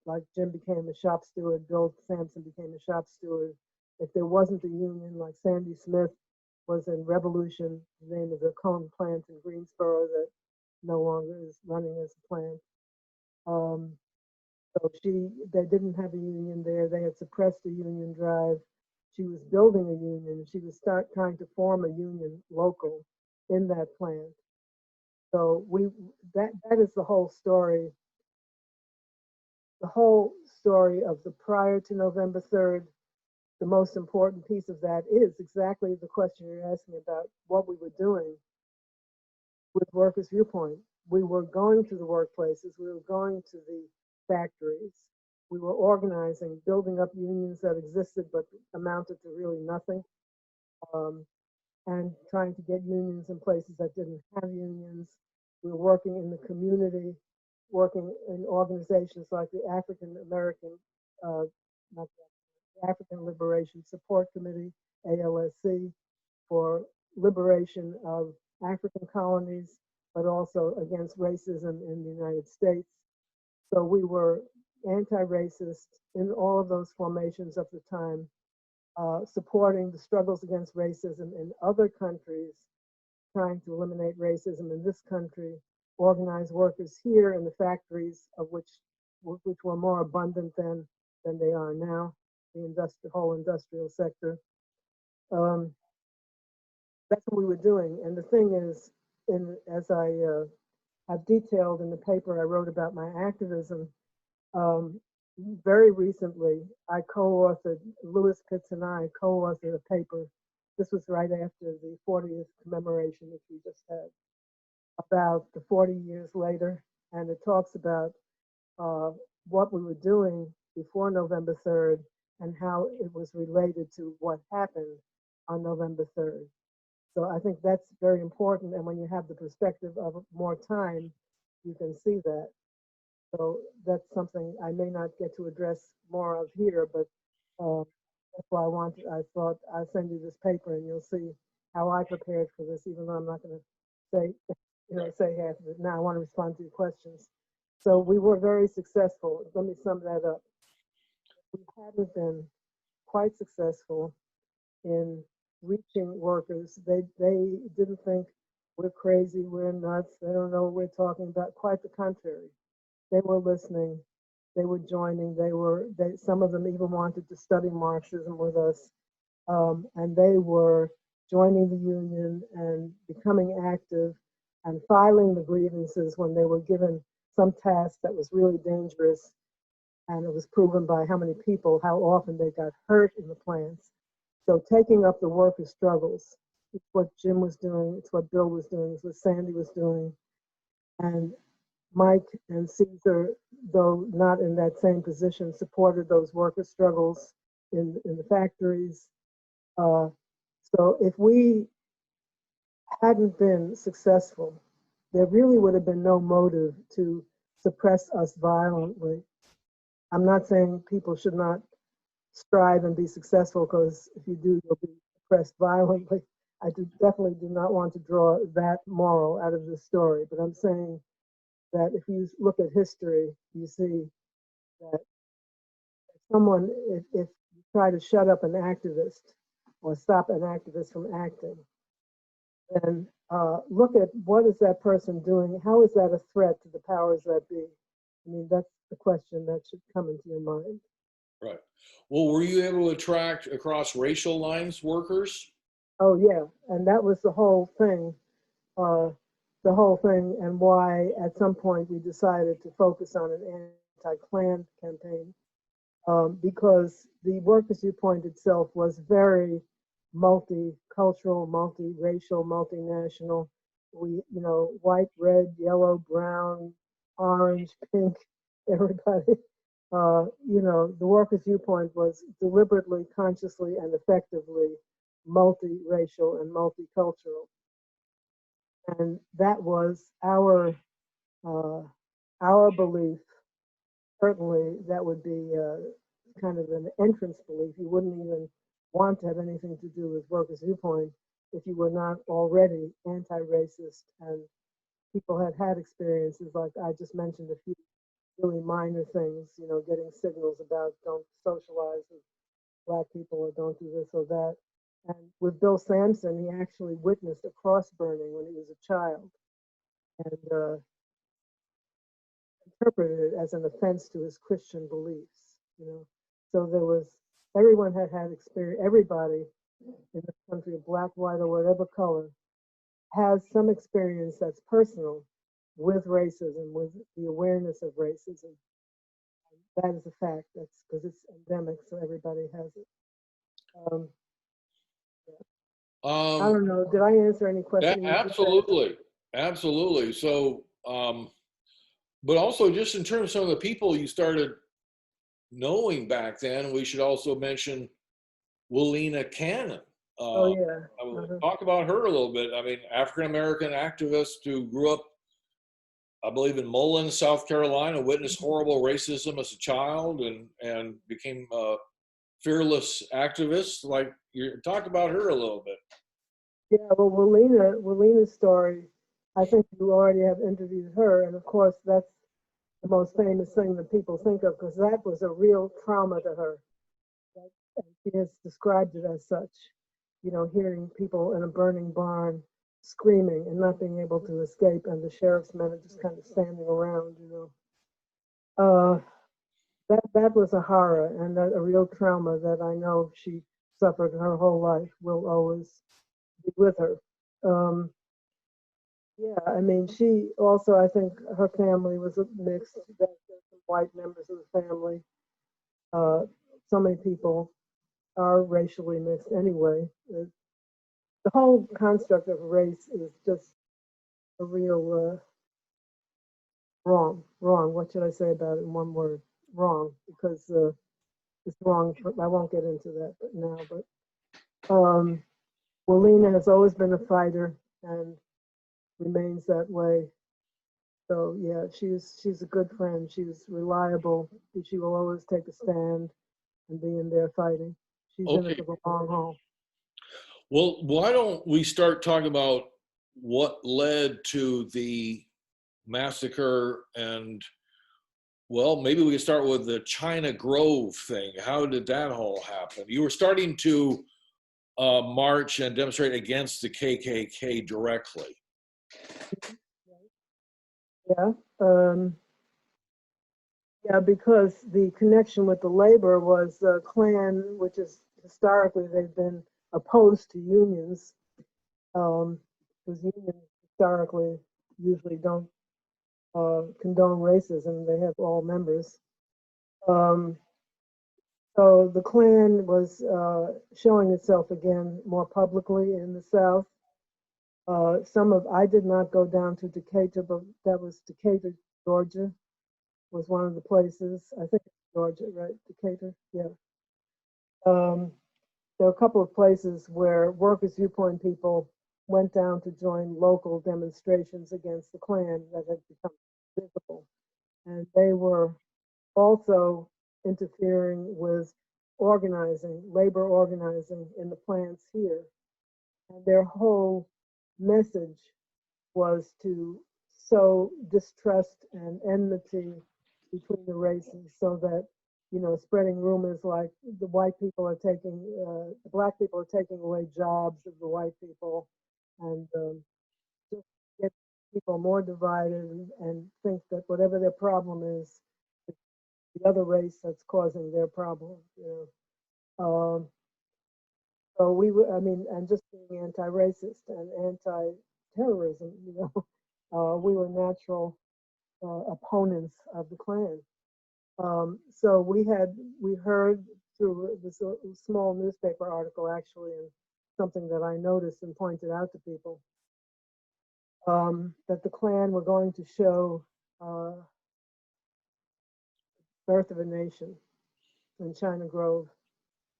S1: like Jim became a shop steward, Bill Sampson became a shop steward. If there wasn't a union, like Sandy Smith was in Revolution, the name of the cone plant in Greensboro that no longer is running as a plant. So they didn't have a union there. They had suppressed a union drive. She was building a union. She was trying to form a union local in that plant. So that is the whole story. The whole story of the prior to November 3rd. The most important piece of that is exactly the question you're asking about what we were doing with Workers' Viewpoint. We were going to the workplaces. We were going to the factories. We were organizing, building up unions that existed but amounted to really nothing, and trying to get unions in places that didn't have unions. We were working in the community, working in organizations like the African American, not the African Liberation Support Committee, ALSC, for liberation of African colonies, but also against racism in the United States. So we were anti-racist in all of those formations of the time, supporting the struggles against racism in other countries, trying to eliminate racism in this country, organize workers here in the factories, of which were more abundant than they are now, the whole industrial sector. That's what we were doing. And the thing is, as I have detailed in the paper I wrote about my activism, very recently, Lewis Pitts and I co-authored a paper. This was right after the 40th commemoration, which we just had, about the 40 years later. And it talks about what we were doing before November 3rd and how it was related to what happened on November 3rd. So I think that's very important. And when you have the perspective of more time, you can see that. So that's something I may not get to address more of here, but that's why I thought I'll send you this paper and you'll see how I prepared for this, even though I'm not going to say half of it. Now I want to respond to your questions. So we were very successful. Let me sum that up. We hadn't been quite successful in reaching workers. They didn't think we're crazy, we're nuts, they don't know what we're talking about. Quite the contrary. They were listening, they were joining, some of them even wanted to study Marxism with us, and they were joining the union and becoming active. and filing the grievances when they were given some task that was really dangerous, and it was proven by how many people, how often they got hurt in the plants. So taking up the worker struggles, it's what Jim was doing, it's what Bill was doing, it's what Sandy was doing, and Mike and Caesar, though not in that same position, supported those worker struggles in the factories. So if we hadn't been successful, there really would have been no motive to suppress us violently. I'm not saying people should not strive and be successful, because if you do, you'll be suppressed violently. I definitely do not want to draw that moral out of this story, but I'm saying that if you look at history, you see that someone, if you try to shut up an activist or stop an activist from acting, then look at what is that person doing? How is that a threat to the powers that be? I mean, that's the question that should come into your mind.
S2: Right. Well, were you able to attract across racial lines workers?
S1: Oh yeah, and that was the whole thing. And why at some point we decided to focus on an anti-Klan campaign, because the Workers' Viewpoint itself was very multicultural, multiracial, multinational. We, white, red, yellow, brown, orange, pink, everybody. The Workers' Viewpoint was deliberately, consciously, and effectively multiracial and multicultural. And that was our belief. Certainly, that would be kind of an entrance belief. You wouldn't even want to have anything to do with Workers' Viewpoint if you were not already anti-racist, and people had experiences like I just mentioned, a few really minor things, getting signals about don't socialize with Black people or don't do this or that. And with Bill Sampson, he actually witnessed a cross burning when he was a child, and interpreted it as an offense to his Christian beliefs. So everyone had experience, everybody in the country, Black, white, or whatever color, has some experience that's personal with racism, with the awareness of racism. And that is a fact. That's because it's endemic, so everybody has it. I don't know. Did I answer any questions?
S2: Absolutely. Absolutely. So, but also just in terms of some of the people you started knowing back then, we should also mention Willena Cannon.
S1: Oh, yeah.
S2: Talk about her a little bit. I mean, African-American activist who grew up, I believe, in Mullins, South Carolina, witnessed horrible racism as a child and became a fearless activist. Like, talk about her a little bit.
S1: Yeah, well, Willena's story, I think you already have interviewed her, and of course that's the most famous thing that people think of, because that was a real trauma to her. And she has described it as such, hearing people in a burning barn screaming and not being able to escape, and the sheriff's men are just kind of standing around, That was a horror and a real trauma that I know she suffered her whole life, will always be with her. Yeah, I mean, she also, I think her family was mixed. There's some white members of the family. So many people are racially mixed anyway. The whole construct of race is just a real wrong. What should I say about it in one word? Wrong, because it's wrong. I won't get into that now, but Willena has always been a fighter and remains that way. So yeah, she's a good friend. She's reliable. She will always take a stand and be in there fighting. She's in it for the long haul.
S2: Well, why don't we start talking about what led to the massacre, and well, maybe we could start with the China Grove thing. How did that all happen? You were starting to march and demonstrate against the KKK directly.
S1: Yeah. Yeah, because the connection with the labor was the Klan, which is historically they've been opposed to unions. Because unions historically usually don't condone racism. They have all members. So the Klan was showing itself again more publicly in the South. I did not go down to Decatur, but that was Decatur, Georgia, was one of the places. I think it's Georgia, right? Decatur, yeah. There were a couple of places where workers' viewpoint people went down to join local demonstrations against the Klan that had become visible. And they were also interfering with organizing, labor organizing in the plants here. And their whole message was to sow distrust and enmity between the races so that, spreading rumors like the black people are taking away jobs of the white people, and just get people more divided and think that whatever their problem is, it's the other race that's causing their problem. So we were, and just being anti-racist and anti-terrorism, we were natural opponents of the Klan. So we heard through this small newspaper article, actually, and something that I noticed and pointed out to people, that the Klan were going to show Birth of a Nation in China Grove,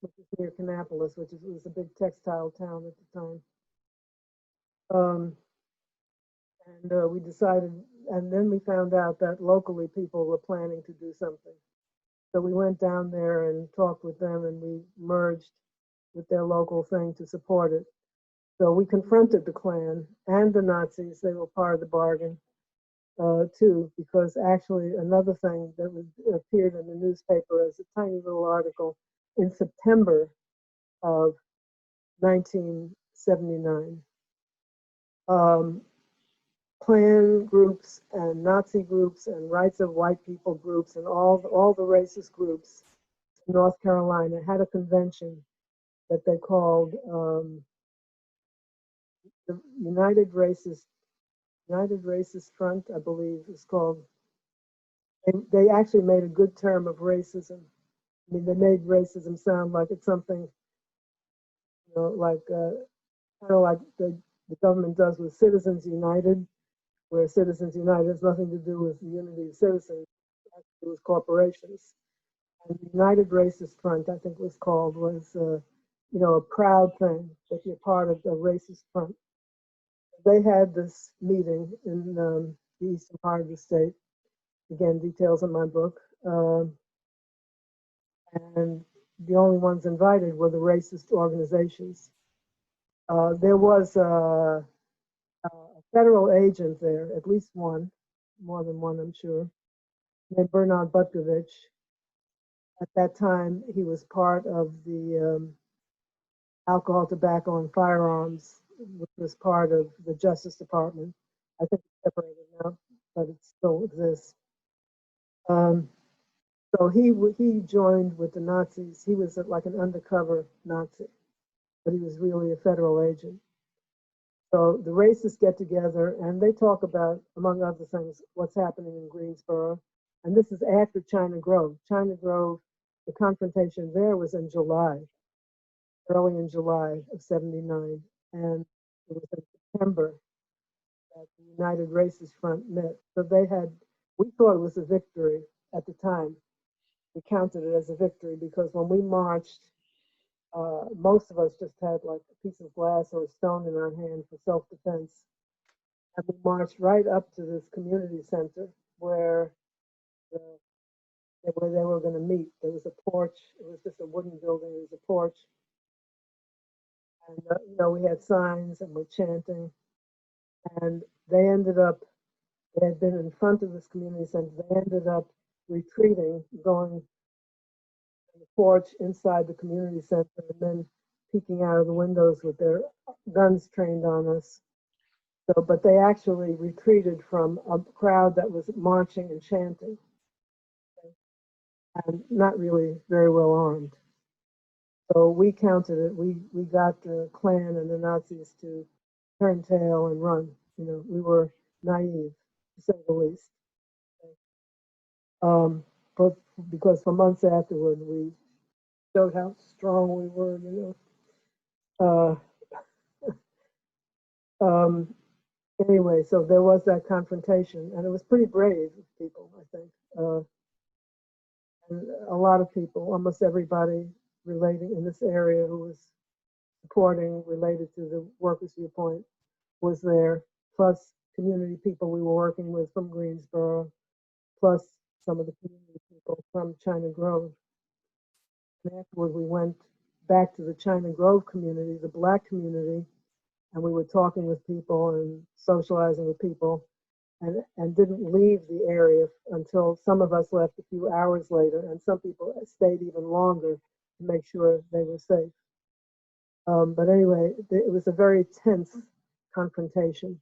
S1: which is near Kannapolis, which was a big textile town at the time. And we decided, and then we found out that locally people were planning to do something. So we went down there and talked with them, and we merged with their local thing to support it. So we confronted the Klan and the Nazis. They were part of the bargain too, because actually another thing that appeared in the newspaper as a tiny little article in September of 1979. Klan groups and Nazi groups and rights of white people groups and all the racist groups in North Carolina had a convention that they called the United Racist Front, I believe it's called. They actually made a good term of racism. I mean, they made racism sound like it's something, like kind of like the government does with Citizens United, where Citizens United has nothing to do with the unity of citizens, it has to do with corporations. And the United Racist Front, I think it was called, was a proud thing that you're part of the racist front. They had this meeting in the eastern part of the state. Again, details in my book. And the only ones invited were the racist organizations. There was a federal agent there, at least one, more than one, I'm sure, named Bernard Butkovich. At that time, he was part of the Alcohol, Tobacco, and Firearms, which was part of the Justice Department. I think it's separated now, but it still exists. So he joined with the Nazis. He was like an undercover Nazi, but he was really a federal agent. So the racists get together and they talk about, among other things, what's happening in Greensboro. And this is after China Grove. China Grove, the confrontation there was in July, early in July of '79. And it was in September that the United Racist Front met. So we thought it was a victory at the time. We counted it as a victory because when we marched, most of us just had like a piece of glass or a stone in our hand for self-defense. And we marched right up to this community center where they were going to meet. There was a porch. It was just a wooden building. There was a porch. And, we had signs and we're chanting. And they had been in front of this community center. They ended up retreating, going on the porch inside the community center, and then peeking out of the windows with their guns trained on us. So, but they actually retreated from a crowd that was marching and chanting, and not really very well armed. So we counted it. We got the Klan and the Nazis to turn tail and run. We were naive, to say the least. But because for months afterward, we showed how strong we were, you know. Anyway, so there was that confrontation, and it was pretty brave of people, I think. And a lot of people, almost everybody relating in this area who was supporting, related to the workers' viewpoint, was there, plus community people we were working with from Greensboro, plus some of the community people from China Grove. And afterward, we went back to the China Grove community, the Black community, and we were talking with people and socializing with people, and didn't leave the area until some of us left a few hours later, and some people stayed even longer to make sure they were safe. But anyway, it was a very tense confrontation.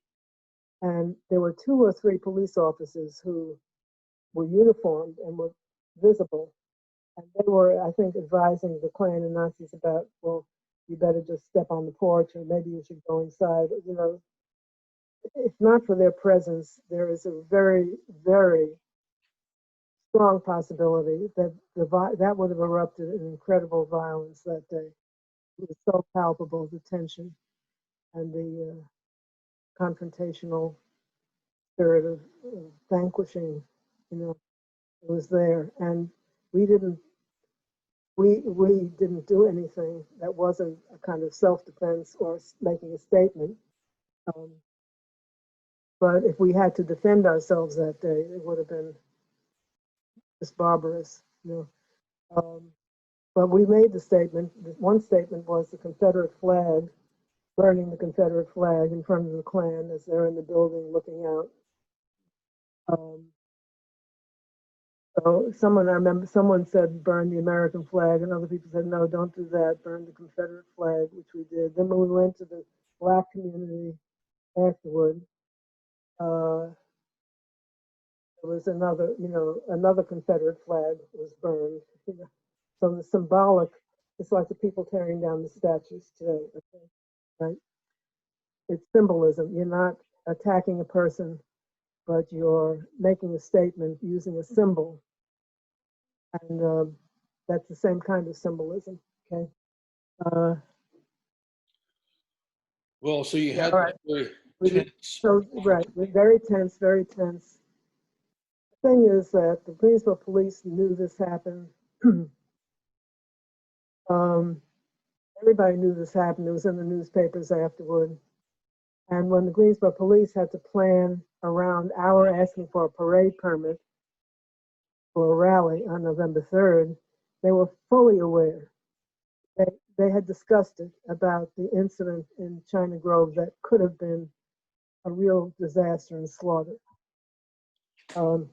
S1: And there were 2 or 3 police officers who were uniformed and were visible. And they were, I think, advising the Klan and Nazis about, well, you better just step on the porch, or maybe you should go inside. You know, if not for their presence, there is a very, very strong possibility that that would have erupted in incredible violence that day. It was so palpable, the tension and the confrontational spirit of vanquishing, you know, it was there. And we didn't do anything that wasn't a kind of self-defense or making a statement. But if we had to defend ourselves that day, it would have been just barbarous, you know. But we made the statement. One statement was the Confederate flag, burning the Confederate flag in front of the Klan as they're in the building looking out. So I remember someone said burn the American flag, and other people said no, don't do that, burn the Confederate flag, which we did. Then when we went to the Black community afterward, there was another Confederate flag was burned. You know? So the symbolic, it's like the people tearing down the statues today, okay? Right? It's symbolism. You're not attacking a person, but you're making a statement using a symbol. And that's the same kind of symbolism, okay?
S2: Well, so you had
S1: Right.
S2: very tense.
S1: So, right, very tense, very tense. The thing is that the Greensboro police knew this happened. Everybody knew this happened. It was in the newspapers afterward. And when the Greensboro police had to plan around our asking for a parade permit for a rally on November 3rd, they were fully aware. They had discussed it about the incident in China Grove that could have been a real disaster and slaughter. So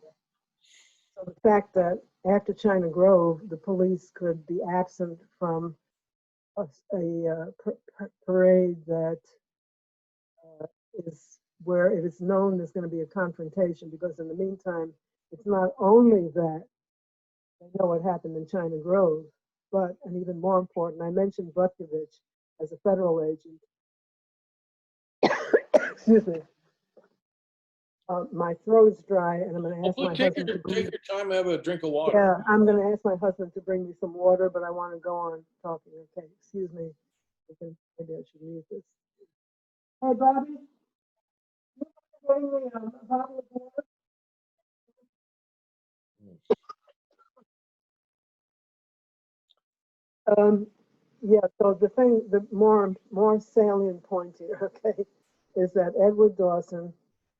S1: the fact that after China Grove, the police could be absent from a parade that is where it is known there's going to be a confrontation, because in the meantime, it's not only that they know what happened in China Grove, but, and even more important, I mentioned Butkovich as a federal agent. Excuse me. My throat's dry, and I'm going to ask my husband to
S2: take your time, have a drink of water.
S1: Yeah, I'm going to ask my husband to bring me some water, but I want to go on talking. Okay, excuse me. Maybe I should mute this. Hey, Bobby, you bring me a bottle of water? Yeah, so the more salient point here, okay, is that Edward Dawson,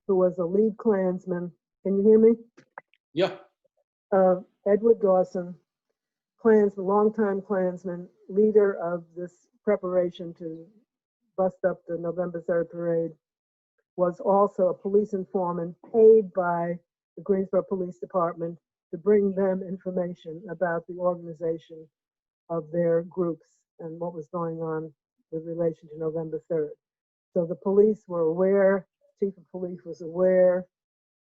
S1: who was a lead Klansman, can you hear me?
S2: Yeah.
S1: Edward Dawson, longtime Klansman, leader of this preparation to bust up the November 3rd parade, was also a police informant paid by the Greensboro Police Department to bring them information about the organization of their groups and what was going on with relation to November 3rd. So the police were aware, Chief of Police was aware.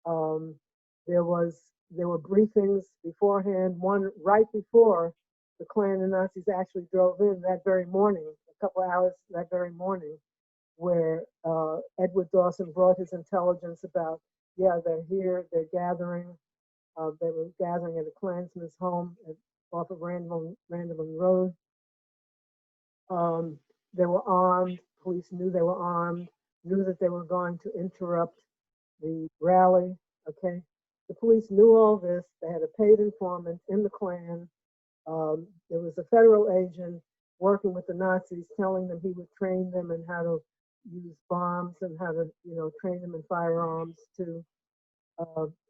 S1: There were briefings beforehand, one right before the Klan and Nazis actually drove in that very morning, a couple of hours that very morning. where Edward Dawson brought his intelligence about, yeah, they're here, they're gathering. They were gathering at a Klansman's home off of Random Road. They were armed. Police knew they were armed, knew that they were going to interrupt the rally. Okay. The police knew all this. They had a paid informant in the Klan. There was a federal agent working with the Nazis, telling them he would train them in how to use bombs and how to, train them in firearms too.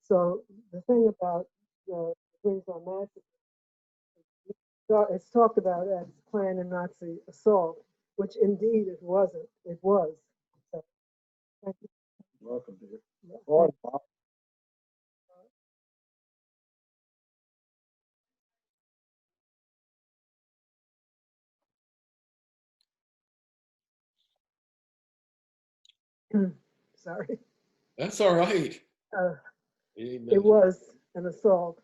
S1: So the thing about the Greensboro massacre, it's talked about as Klan and Nazi assault, which indeed it wasn't. It was. So, thank you.
S4: Welcome, dear.
S1: Yeah, sorry.
S2: That's all right.
S1: It was an assault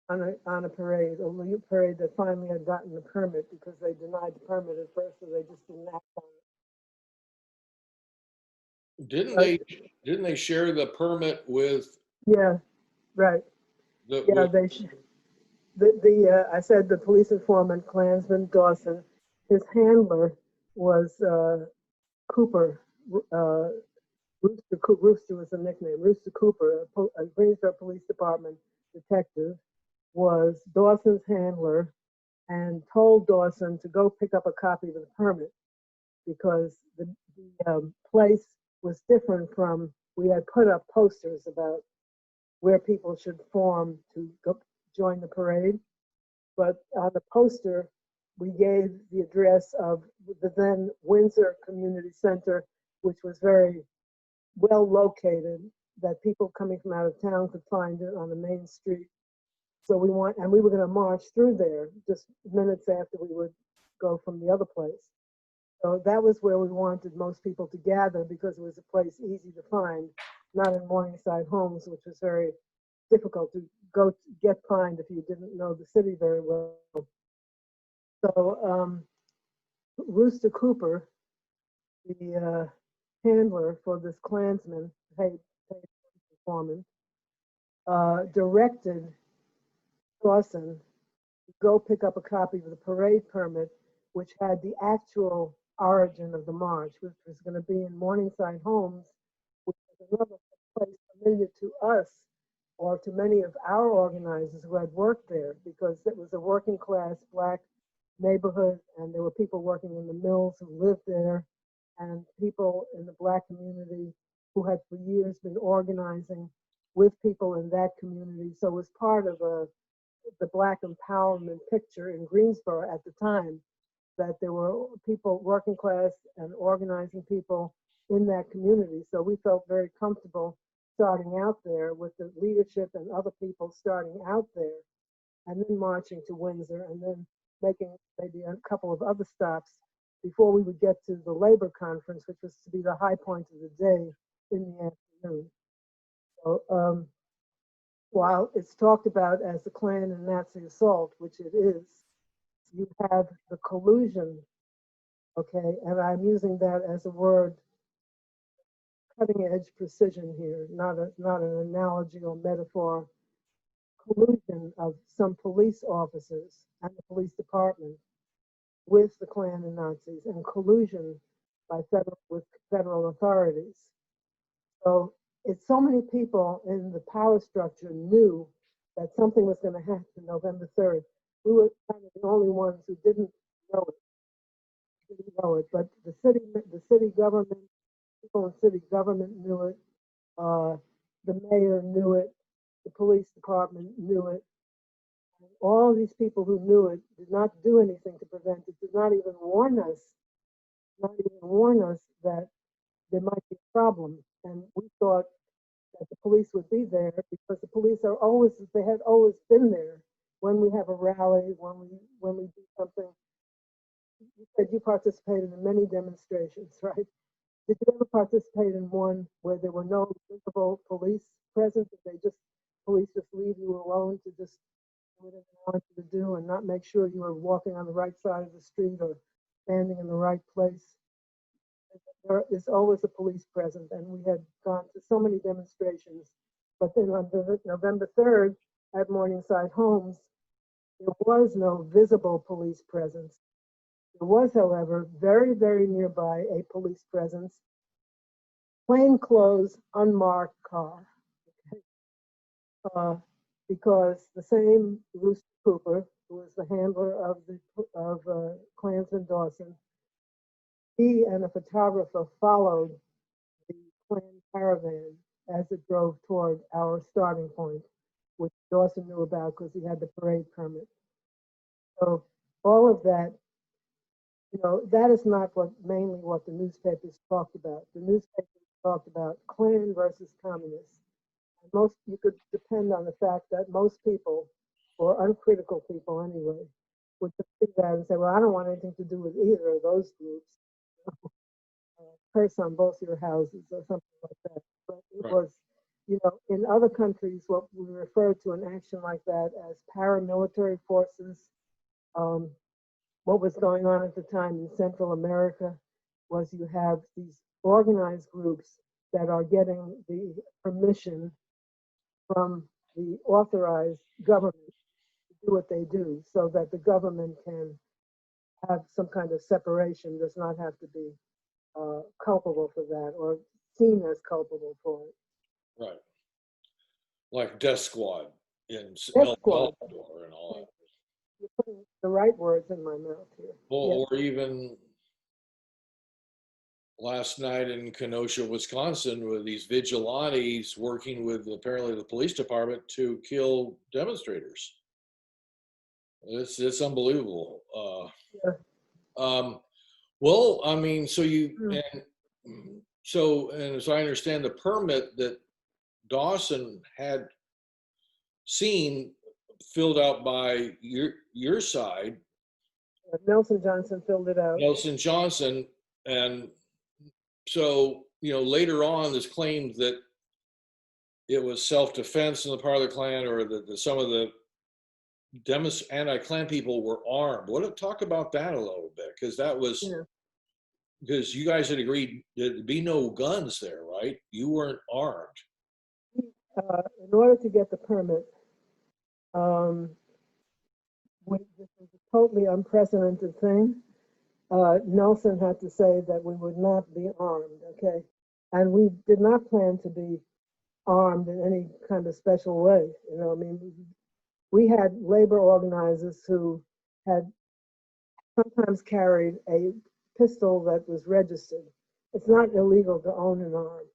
S1: on a parade that finally had gotten a permit, because they denied the permit at first, so they just didn't act on it.
S2: Didn't they share the permit with
S1: Yeah, right.
S2: the
S1: Yeah, I said the police informant, Klansman Dawson, his handler was Cooper. Rooster was the nickname. Rooster Cooper, a Greensboro Police Department detective, was Dawson's handler and told Dawson to go pick up a copy of the permit, because the place was different from, we had put up posters about where people should form to go join the parade. But on the poster, we gave the address of the then Windsor Community Center, which was very well located, that people coming from out of town could find it on the main street. So we were going to march through there just minutes after we would go from the other place. So that was where we wanted most people to gather, because it was a place easy to find, not in Morningside Homes, which was very difficult to get find if you didn't know the city very well. So Rooster Cooper, the handler for this Klansman, paid informant, directed Dawson to go pick up a copy of the parade permit, which had the actual origin of the march, which was going to be in Morningside Homes, which was another place familiar to us, or to many of our organizers who had worked there, because it was a working class Black neighborhood, and there were people working in the mills who lived there, and people in the Black community who had for years been organizing with people in that community. So it was part of the Black empowerment picture in Greensboro at the time, that there were people, working class and organizing people in that community. So we felt very comfortable starting out there with the leadership and other people starting out there, and then marching to Windsor, and then making maybe a couple of other stops before we would get to the labor conference, which was to be the high point of the day in the afternoon. So while it's talked about as the Klan and Nazi assault, which it is, you have the collusion, okay, and I'm using that as a word, cutting edge precision here, not an analogy or metaphor, collusion of some police officers and the police department with the Klan and Nazis, and collusion with federal authorities. So it's so many people in the power structure knew that something was going to happen November 3rd. We were kind of the only ones who didn't know it. But the city government, people in city government knew it. The mayor knew it. The police department knew it. And all these people who knew it did not do anything to prevent it. Did not even warn us. That there might be a problem. And we thought that the police would be there, because the police they had always been there when we have a rally, when we do something. You said you participated in many demonstrations, right? Did you ever participate in one where there were no visible police present? Did police just leave you alone to just do whatever they wanted you to do and not make sure you were walking on the right side of the street or standing in the right place? there is always a police present, and we had gone to so many demonstrations. But then on November 3rd at Morningside Homes, there was no visible police presence. There was, however, very, very nearby a police presence, plainclothes, unmarked car. Because the same Rooster Cooper, who was the handler of Klansman Dawson, he and a photographer followed the Klan caravan as it drove toward our starting point, which Dawson knew about because he had the parade permit. So all of that, that is not mainly what the newspapers talked about. The newspapers talked about Klan versus communists. And you could depend on the fact that most people, or uncritical people anyway, would think that and say, well, I don't want anything to do with either of those groups. Curse on both your houses or something like that. But it was, in other countries, what we refer to an action like that as paramilitary forces. What was going on at the time in Central America was you have these organized groups that are getting the permission from the authorized government to do what they do, so that the government can have some kind of separation, does not have to be culpable for that or seen as culpable for it.
S2: Right. Like Death Squad in
S1: Death Squad.
S2: El Salvador and all that.
S1: You're putting the right words in my mouth here.
S2: Or even last night in Kenosha, Wisconsin, with these vigilantes working with apparently the police department to kill demonstrators. It's unbelievable. Well, I mean, so and as I understand, the permit that Dawson had seen filled out by your side.
S1: Nelson Johnson filled it out.
S2: Nelson Johnson, and so later on, there's claims that it was self-defense on the part of the Klan, or that some of the anti-Klan people were armed. Talk about that a little bit, because that was because you guys had agreed there'd be no guns there, right? You weren't armed.
S1: In order to get the permit, this was a totally unprecedented thing. Nelson had to say that we would not be armed, okay? And we did not plan to be armed in any kind of special way. I mean, we had labor organizers who had sometimes carried a pistol that was registered. It's not illegal to own an arm.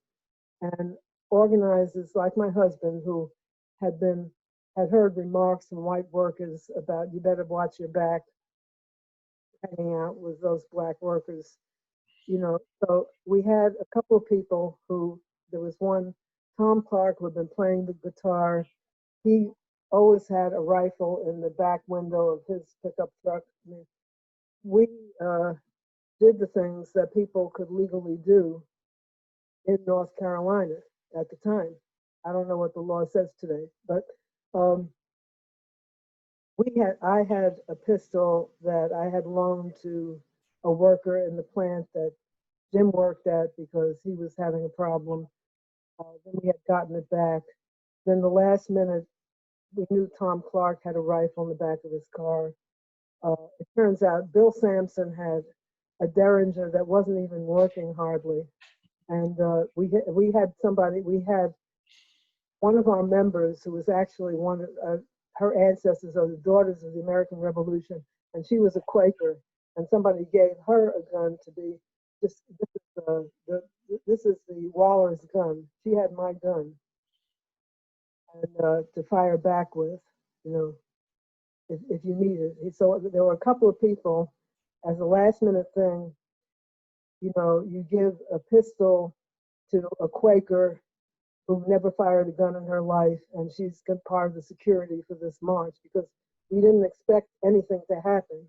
S1: And organizers like my husband, who had heard remarks from white workers about, you better watch your back, hanging out with those black workers, So we had a couple of people there was one, Tom Clark, who had been playing the guitar. He always had a rifle in the back window of his pickup truck. I mean, we did the things that people could legally do in North Carolina at the time. I don't know what the law says today, but I had a pistol that I had loaned to a worker in the plant that Jim worked at because he was having a problem. Then we had gotten it back. Then the last minute, we knew Tom Clark had a rifle in the back of his car. It turns out Bill Sampson had a Derringer that wasn't even working hardly. And we had one of our members who was actually one of her ancestors are the Daughters of the American Revolution, and she was a Quaker, and somebody gave her a gun to be this is the Waller's gun. She had my gun, and to fire back with, if you need it. So there were a couple of people, as a last minute thing, you give a pistol to a Quaker who never fired a gun in her life, and she's part of the security for this march, because we didn't expect anything to happen.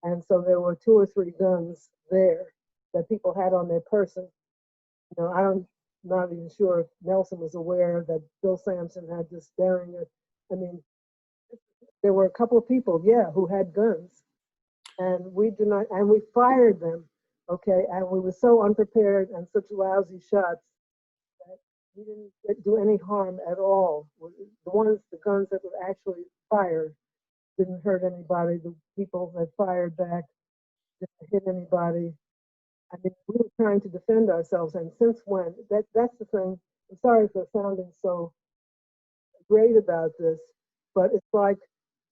S1: And so there were 2 or 3 guns there that people had on their person. I'm not even sure if Nelson was aware that Bill Sampson had this Derringer. I mean, there were a couple of people, who had guns, and we fired them. Okay, and we were so unprepared and such lousy shots that we didn't do any harm at all. The guns that were actually fired didn't hurt anybody. The people that fired back didn't hit anybody. I mean, we were trying to defend ourselves, and since when? That's the thing. I'm sorry for sounding so great about this, but it's like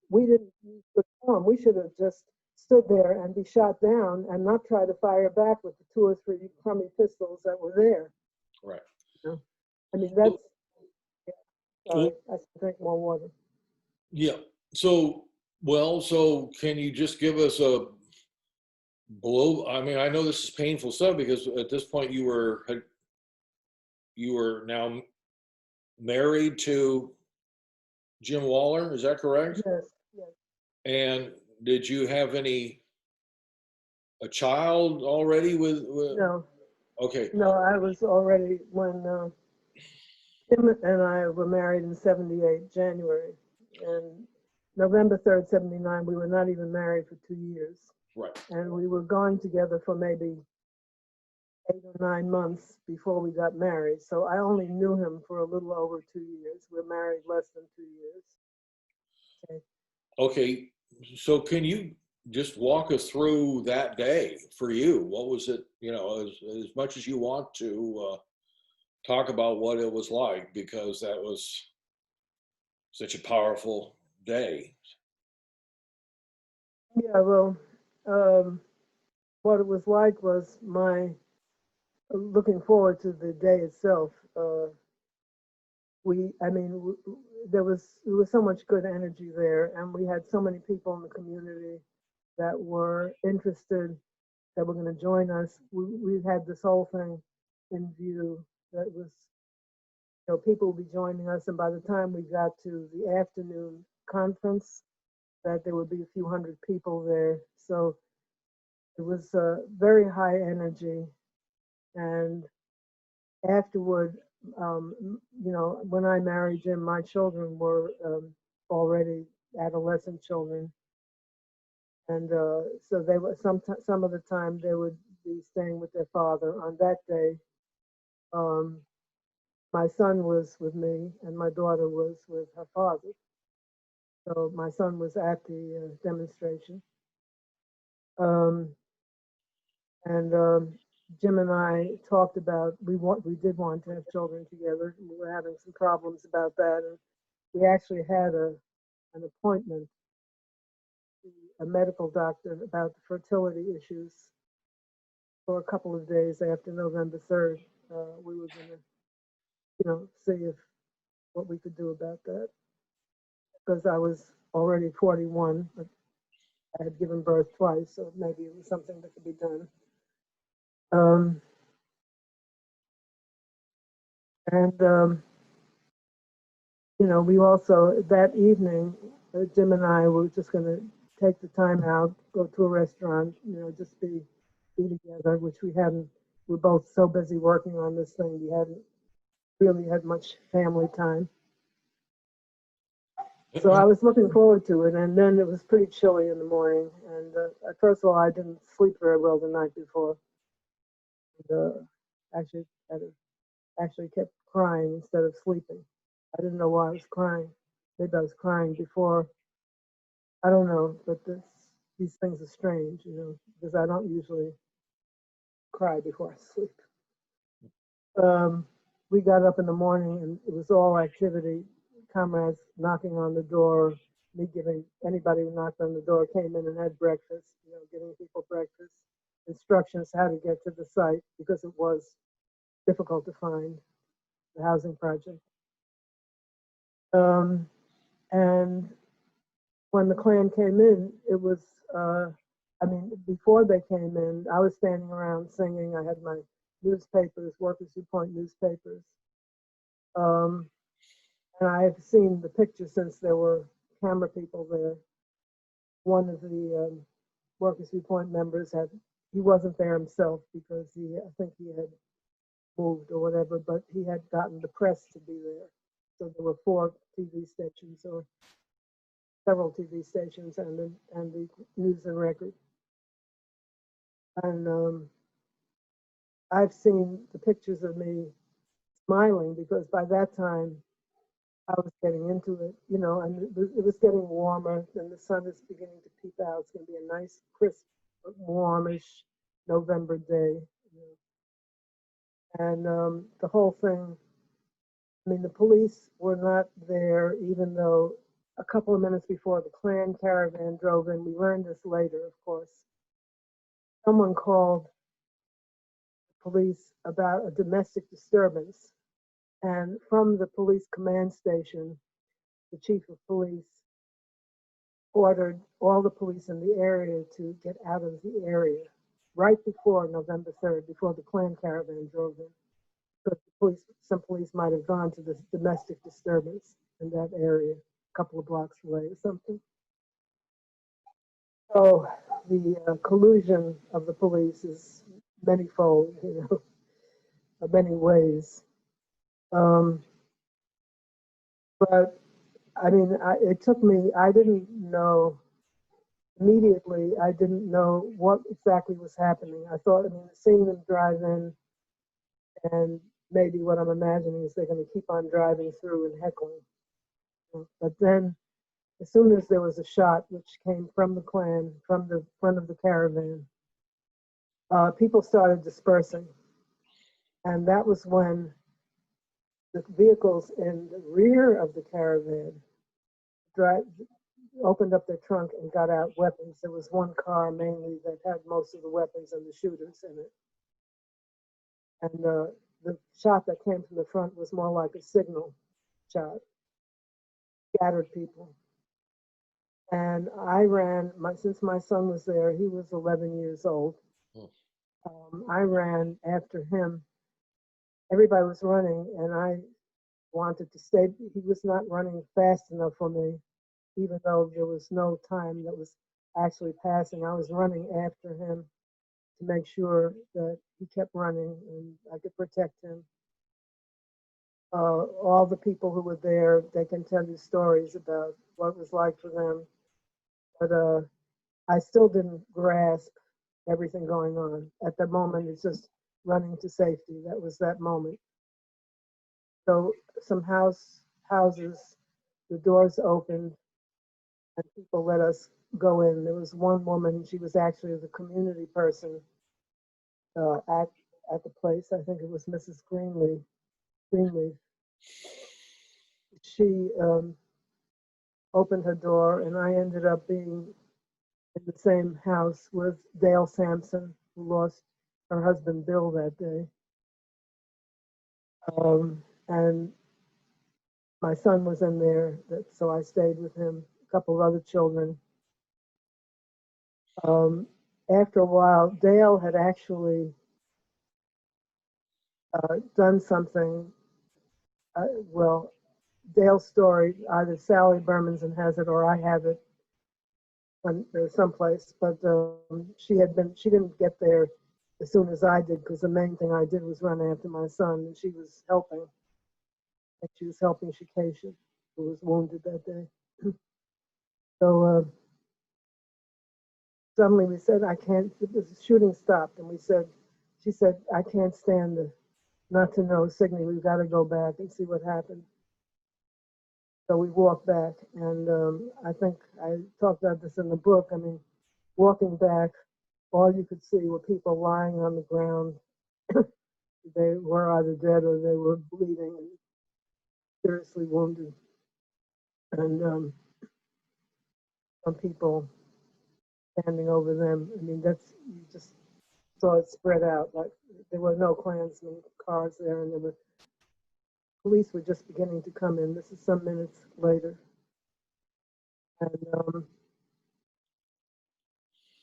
S1: we didn't use the form. We should have just stood there and be shot down and not try to fire back with the 2 or 3 crummy pistols that were there.
S2: Right.
S1: You know? I mean, that's, sorry,
S2: Well,
S1: I should drink more water.
S2: yeah. So can you just give us a below? I mean, I know this is painful stuff because at this point you were now married to Jim Waller. Is that correct?
S1: Yes, yes.
S2: And did you have a child already with?
S1: No,
S2: Okay.
S1: no, I was already, when Tim and I were married in 78, January, and November 3rd, 79, we were not even married for 2 years.
S2: Right.
S1: And we were going together for maybe 8 or 9 months before we got married. So I only knew him for a little over 2 years. We're married less than 2 years. Okay.
S2: Okay. So can you just walk us through that day for you? What was it, as much as you want to talk about what it was like, because that was such a powerful day.
S1: Yeah, well, what it was like was my looking forward to the day itself. There was so much good energy there, and we had so many people in the community that were interested, that were going to join us. We had this whole thing in view that was, people would be joining us, and by the time we got to the afternoon conference, that there would be a few hundred people there. So it was very high energy. And afterward, when I married Jim, my children were already adolescent children. And so they were some of the time they would be staying with their father. On that day, my son was with me and my daughter was with her father. So my son was at the demonstration. And Jim and I talked about we did want to have children together. We were having some problems about that, and we actually had an appointment to a medical doctor about the fertility issues for a couple of days after November 3rd. We were going to, see what we could do about that, because I was already 41, but I had given birth twice, so maybe it was something that could be done. We also, that evening, Jim and I were just going to take the time out, go to a restaurant, just be together, which we hadn't. We're both so busy working on this thing, we hadn't really had much family time. So I was looking forward to it, and then it was pretty chilly in the morning. And first of all, I didn't sleep very well the night before. And, actually kept crying instead of sleeping. I didn't know why I was crying. Maybe I was crying before. I don't know, but these things are strange, because I don't usually cry before I sleep. We got up in the morning and it was all activity. Comrades knocking on the door, me giving anybody who knocked on the door came in and had breakfast, giving people breakfast, instructions how to get to the site because it was difficult to find the housing project. And when the Klan came in, it was, before they came in, I was standing around singing. I had my newspapers, Workers' Viewpoint newspapers. And I have seen the picture since there were camera people there. One of the Workers' Viewpoint members he wasn't there himself because I think he had moved or whatever, but he had gotten the press to be there. So there were 4 TV stations or several TV stations and the News and Record. And I've seen the pictures of me smiling because by that time I was getting into it, you know, and it was getting warmer and the sun is beginning to peep out. It's going to be a nice, crisp, warmish November day. You know. And the whole thing, I mean, the police were not there, even though a couple of minutes before the Klan caravan drove in, we learned this later, of course, someone called the police about a domestic disturbance. And from the police command station, the chief of police ordered all the police in the area to get out of the area right before November 3rd, before the Klan caravan drove in. Because some police might have gone to this domestic disturbance in that area, a couple of blocks away or something. So the collusion of the police is manyfold, you know, in many ways. But I mean, it took me, I didn't know immediately, I didn't know what exactly was happening. I thought, I mean, seeing them drive in, and maybe what I'm imagining is they're going to keep on driving through and heckling. But then, as soon as there was a shot which came from the Klan, from the front of the caravan, people started dispersing. And that was when the vehicles in the rear of the caravan opened up their trunk and got out weapons. There was one car mainly that had most of the weapons and the shooters in it. And the shot that came from the front was more like a signal shot, scattered people. And I ran, since my son was there, he was 11 years old. I ran after him. Everybody was running, and I wanted to stay. He was not running fast enough for me, even though there was no time that was actually passing. I was running after him to make sure that he kept running and I could protect him. All the people who were there, they can tell you stories about what it was like for them. But I still didn't grasp everything going on. At the moment, it's just running to safety. That was that moment. So some houses, the doors opened and people let us go in. There was one woman, she was actually the community person at the place. I think it was Mrs. Greenleaf. She opened her door, and I ended up being in the same house with Dale Sampson, who lost her husband Bill that day. And my son was in there, so I stayed with him, a couple of other children. After a while, Dale had actually done something. Well, Dale's story, either Sally Bermanson has it or I have it someplace, but she didn't get there as soon as I did, because the main thing I did was run after my son, and she was helping. And she was helping Shikesha, who was wounded that day. So suddenly we said, I can't, the shooting stopped, and she said, I can't stand not to know, Signe, we've got to go back and see what happened. So we walked back, and I think I talked about this in the book. I mean, walking back, all you could see were people lying on the ground. They were either dead or they were bleeding and seriously wounded. And some people standing over them. I mean, you just saw it spread out. Like there were no Klansmen cars there, and police were just beginning to come in. This is some minutes later. And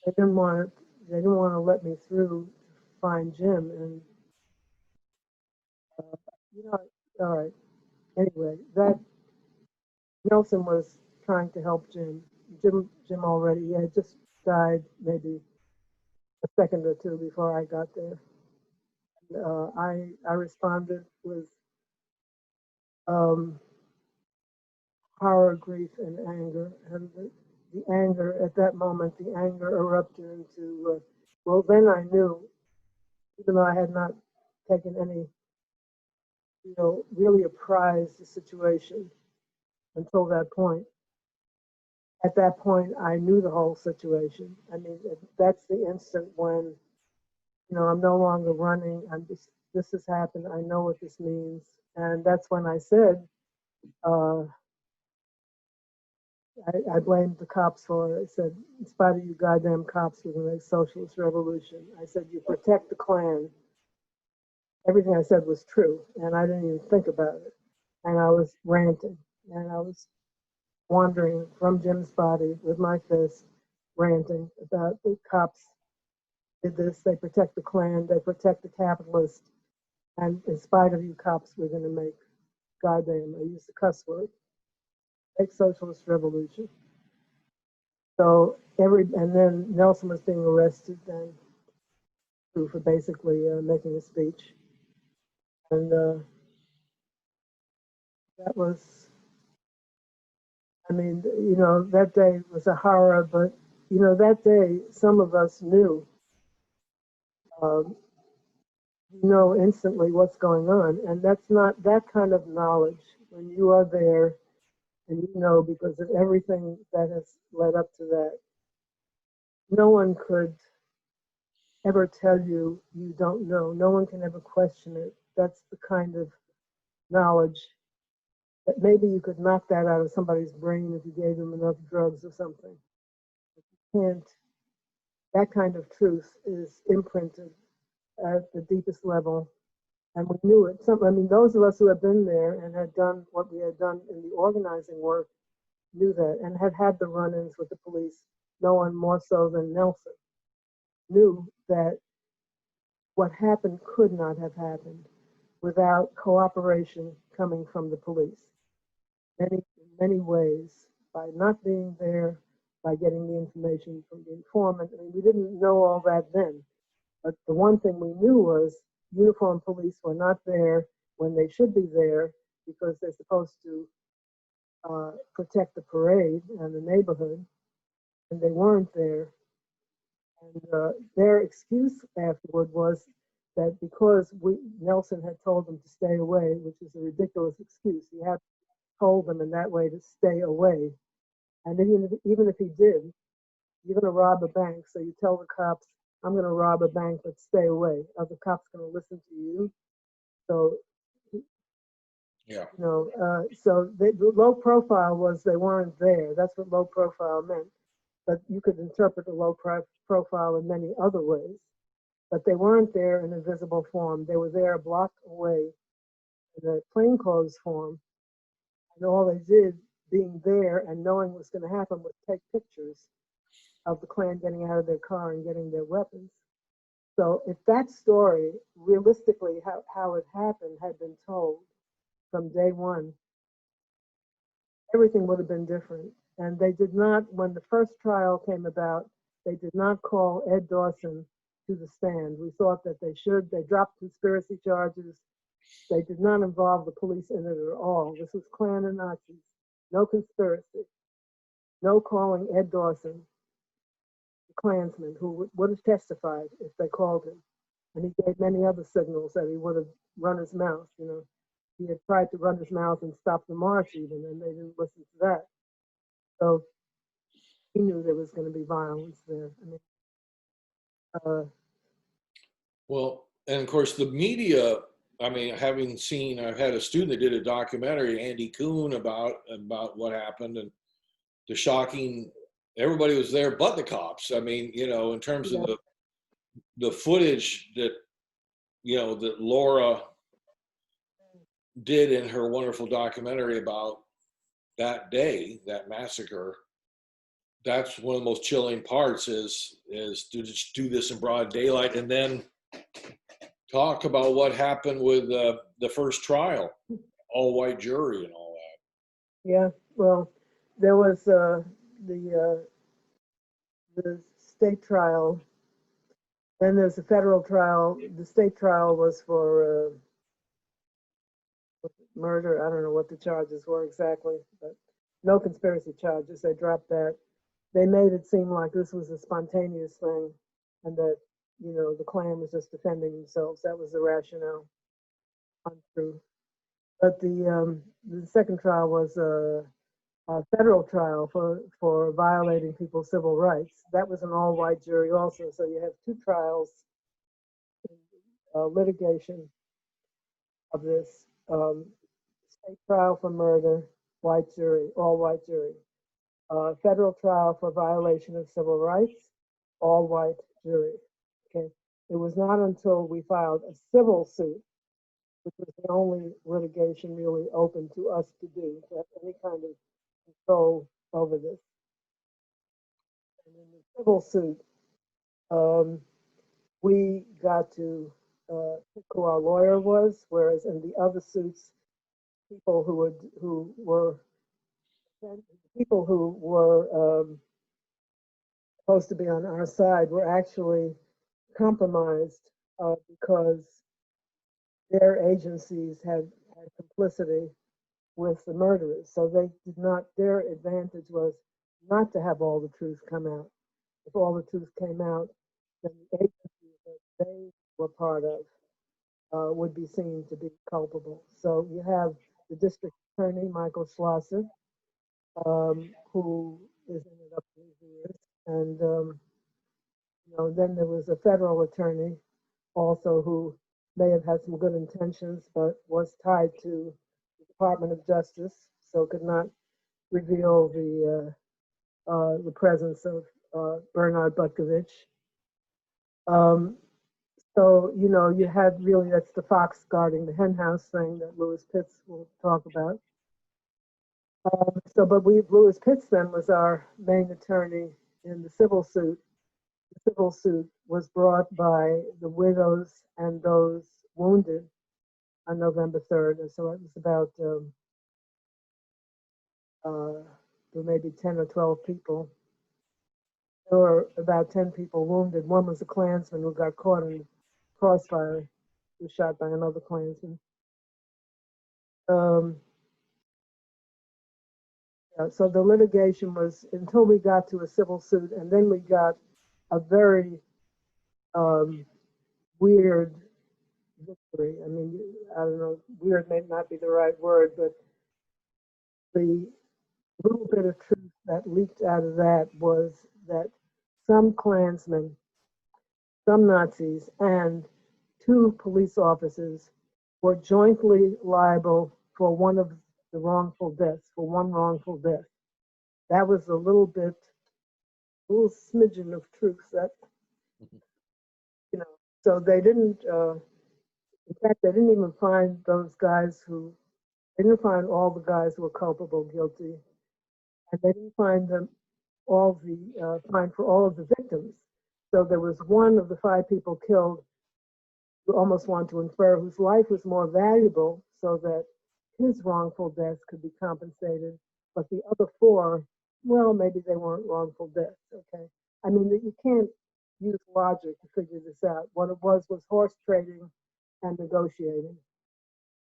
S1: they didn't want to let me through to find Jim. And you know, all right. Anyway, that Nelson was trying to help Jim. Jim already, he had just died maybe a second or two before I got there. And, I responded with horror, grief, and anger. And the anger at that moment, the anger erupted into, well, then I knew even though I had not taken any, really apprised the situation until that point. At that point, I knew the whole situation. I mean, that's the instant when, I'm no longer running. This has happened. I know what this means. And that's when I said, I blamed the cops for it. I said, in spite of you goddamn cops, we're going to make socialist revolution. I said, you protect the Klan. Everything I said was true, and I didn't even think about it. And I was ranting, and I was wandering from Jim's body with my fist, ranting about the cops did this, they protect the Klan, they protect the capitalists, and in spite of you cops, we're going to make, goddamn, I used the cuss word, make socialist revolution. So and then Nelson was being arrested then for basically making a speech. And that was, I mean, that day was a horror, but, that day, some of us knew, instantly what's going on. And that's not that kind of knowledge when you are there and because of everything that has led up to that. No one could ever tell you you don't know. No one can ever question it. That's the kind of knowledge that maybe you could knock that out of somebody's brain if you gave them enough drugs or something. But you can't. That kind of truth is imprinted at the deepest level, and we knew it. Those of us who had been there and had done what we had done in the organizing work knew that, and had had the run-ins with the police. No one more so than Nelson knew that what happened could not have happened without cooperation coming from the police. In many ways, by not being there, by getting the information from the informant. We didn't know all that then, but the one thing we knew was uniformed police were not there when they should be there because they're supposed to protect the parade and the neighborhood, and they weren't there. And their excuse afterward was that because Nelson had told them to stay away, which is a ridiculous excuse. He had told them in that way to stay away. And even if he did, you're going to rob a bank, so you tell the cops, I'm going to rob a bank, but stay away. Are the cops going to listen to you? So,
S2: yeah.
S1: So the low profile was they weren't there. That's what low profile meant. But you could interpret the low profile in many other ways. But they weren't there in a visible form. They were there a block away in a plainclothes form. And all they did, being there and knowing what's going to happen, was take pictures of the Klan getting out of their car and getting their weapons. So if that story, realistically, how it happened, had been told from day one, everything would have been different. And they did not, when the first trial came about, they did not call Ed Dawson to the stand. We thought that they should. They dropped conspiracy charges. They did not involve the police in it at all. This was Klan and Nazis. No conspiracy. No calling Ed Dawson, the Klansman, who would have testified if they called him. And he gave many other signals that he would have run his mouth. He had tried to run his mouth and stop the march even, and they didn't listen to that. So he knew there was going to be violence there.
S2: Well, and of course the media, I've had a student that did a documentary, Andy Kuhn, about what happened, and the shocking, everybody was there but the cops. In terms of the footage that, that Laura did in her wonderful documentary about that day, that massacre, that's one of the most chilling parts is to just do this in broad daylight and then talk about what happened with the first trial, all white jury and all that.
S1: Yeah, well, there was the state trial. Then there's a federal trial. The state trial was for murder. I don't know what the charges were exactly, but no conspiracy charges. They dropped that. They made it seem like this was a spontaneous thing and that, you know, the Klan was just defending themselves. That was the rationale. Untrue. But the second trial was a federal trial for violating people's civil rights. That was an all-white jury also. So you have two trials in litigation of this. State trial for murder, white jury, all-white jury. Federal trial for violation of civil rights, all-white jury. Okay. It was not until we filed a civil suit, which was the only litigation really open to us to do, to have any kind of control over this. And in the civil suit, we got to pick who our lawyer was, whereas in the other suits, people who were supposed to be on our side were actually compromised because their agencies had complicity with the murderers. So they did not, their advantage was not to have all the truth come out. If all the truth came out, then the agencies that they were part of would be seen to be culpable. So you have the district attorney, Michael Schlosser, who is in it up to his ears. And you know, then there was a federal attorney also who may have had some good intentions, but was tied to the Department of Justice, so could not reveal the presence of Bernard Butkovich. So, you know, you had really, that's the fox guarding the hen house thing that Lewis Pitts will talk about. Lewis Pitts then was our main attorney in the civil suit. The civil suit was brought by the widows and those wounded on November 3rd. And so it was about, there may be 10 or 12 people. There were about 10 people wounded. One was a Klansman who got caught in crossfire. He was shot by another Klansman. So the litigation was until we got to a civil suit, and then we got a very weird victory. I mean, I don't know, weird may not be the right word, but the little bit of truth that leaked out of that was that some Klansmen, some Nazis, and two police officers were jointly liable for one of the wrongful deaths, for one wrongful death. That was a little smidgen of truth that, you know, so they didn't, in fact, they didn't even find those guys they didn't find all the guys who were culpable guilty, and they didn't find them find for all of the victims. So there was one of the 5 people killed who almost want to infer whose life was more valuable so that his wrongful deaths could be compensated, but the other 4, well, maybe they weren't wrongful deaths, okay? I mean, you can't use logic to figure this out. What it was horse trading and negotiating,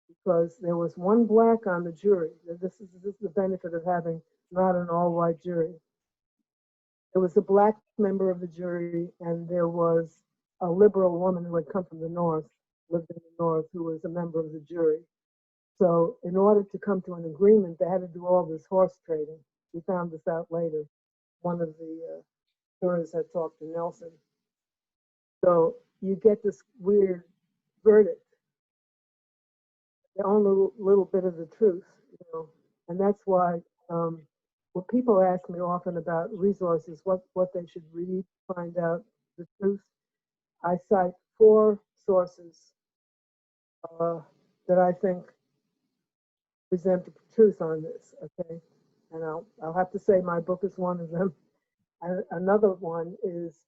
S1: because there was one black on the jury. This is the benefit of having not an all-white jury. There was a black member of the jury, and there was a liberal woman who had come from the North, lived in the North, who was a member of the jury. So in order to come to an agreement, they had to do all this horse trading. We found this out later. One of the jurors had talked to Nelson. So you get this weird verdict. The only little bit of the truth, you know, and that's why when people ask me often about resources, what they should read to find out the truth, I cite 4 sources that I think present the truth on this, okay? And I'll have to say my book is one of them. And another one is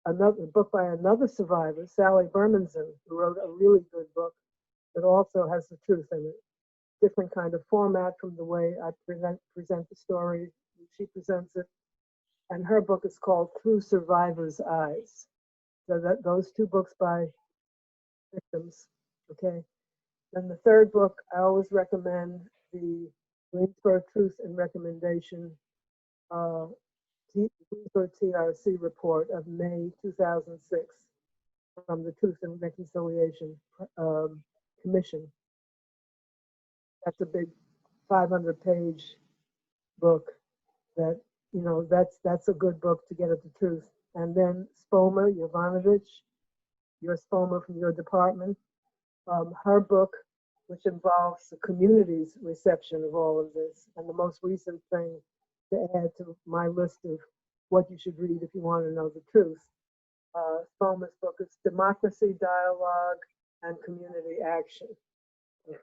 S1: another book by another survivor, Sally Bermanson, who wrote a really good book that also has the truth in it. Different kind of format from the way I present the story. She presents it. And her book is called Through Survivor's Eyes. So those 2 books by victims, okay? Then the third book, I always recommend the Greensboro Truth and Recommendation Greensboro TRC report of May 2006. from the Truth and Reconciliation Commission. That's a big 500-page book that, you know, that's a good book to get at the truth. And then Spoma Jovanovic, your Spoma from your department, her book, which involves the community's reception of all of this. And the most recent thing to add to my list of what you should read if you want to know the truth. Spoma's book is Democracy, Dialogue, and Community Action. Okay.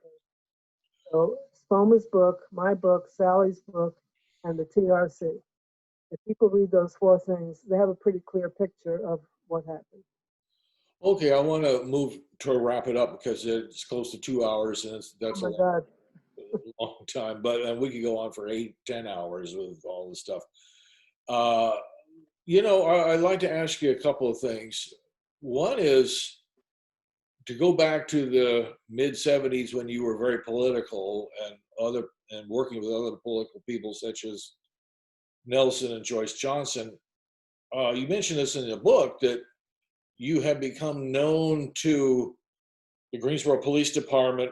S1: So Spoma's book, my book, Sally's book, and the TRC. If people read those four things, they have a pretty clear picture of what happened.
S2: Okay, I want to move to wrap it up because it's close to 2 hours, and that's
S1: Oh my God.
S2: a long time. But we could go on for 8-10 hours with all this stuff. You know, I'd like to ask you a couple of things. One is to go back to the mid-'70s when you were very political and working with other political people such as Nelson and Joyce Johnson. You mentioned this in the book that you have become known to the Greensboro Police Department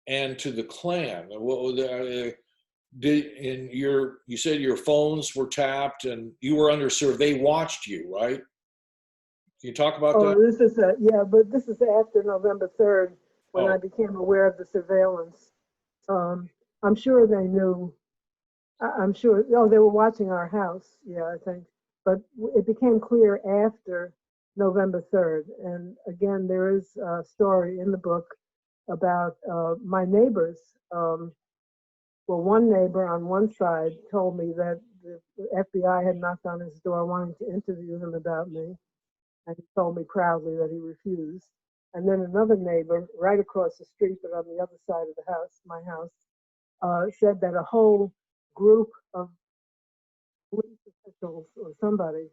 S2: and to the Klan. You said your phones were tapped and you were under surveillance. They watched you, right? Can you talk about that?
S1: This is but this is after November 3rd when I became aware of the surveillance. I'm sure they knew. I'm sure. Oh, they were watching our house. Yeah, I think. But it became clear after November 3rd. And again, there is a story in the book about my neighbors. Well, one neighbor on one side told me that the FBI had knocked on his door wanting to interview him about me. And he told me proudly that he refused. And then another neighbor right across the street, but on the other side of the house, my house, said that a whole group of police officials or somebody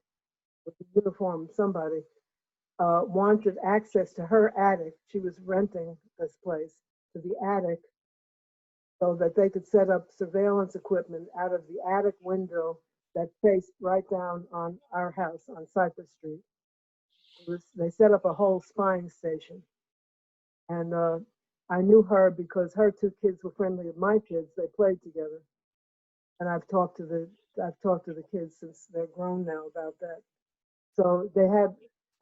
S1: with a uniform, somebody, wanted access to her attic. She was renting this place, to the attic, so that they could set up surveillance equipment out of the attic window that faced right down on our house on Cypress Street. They set up a whole spying station. And I knew her because her two kids were friendly with my kids. They played together. And I've talked to the kids since they're grown now about that. So they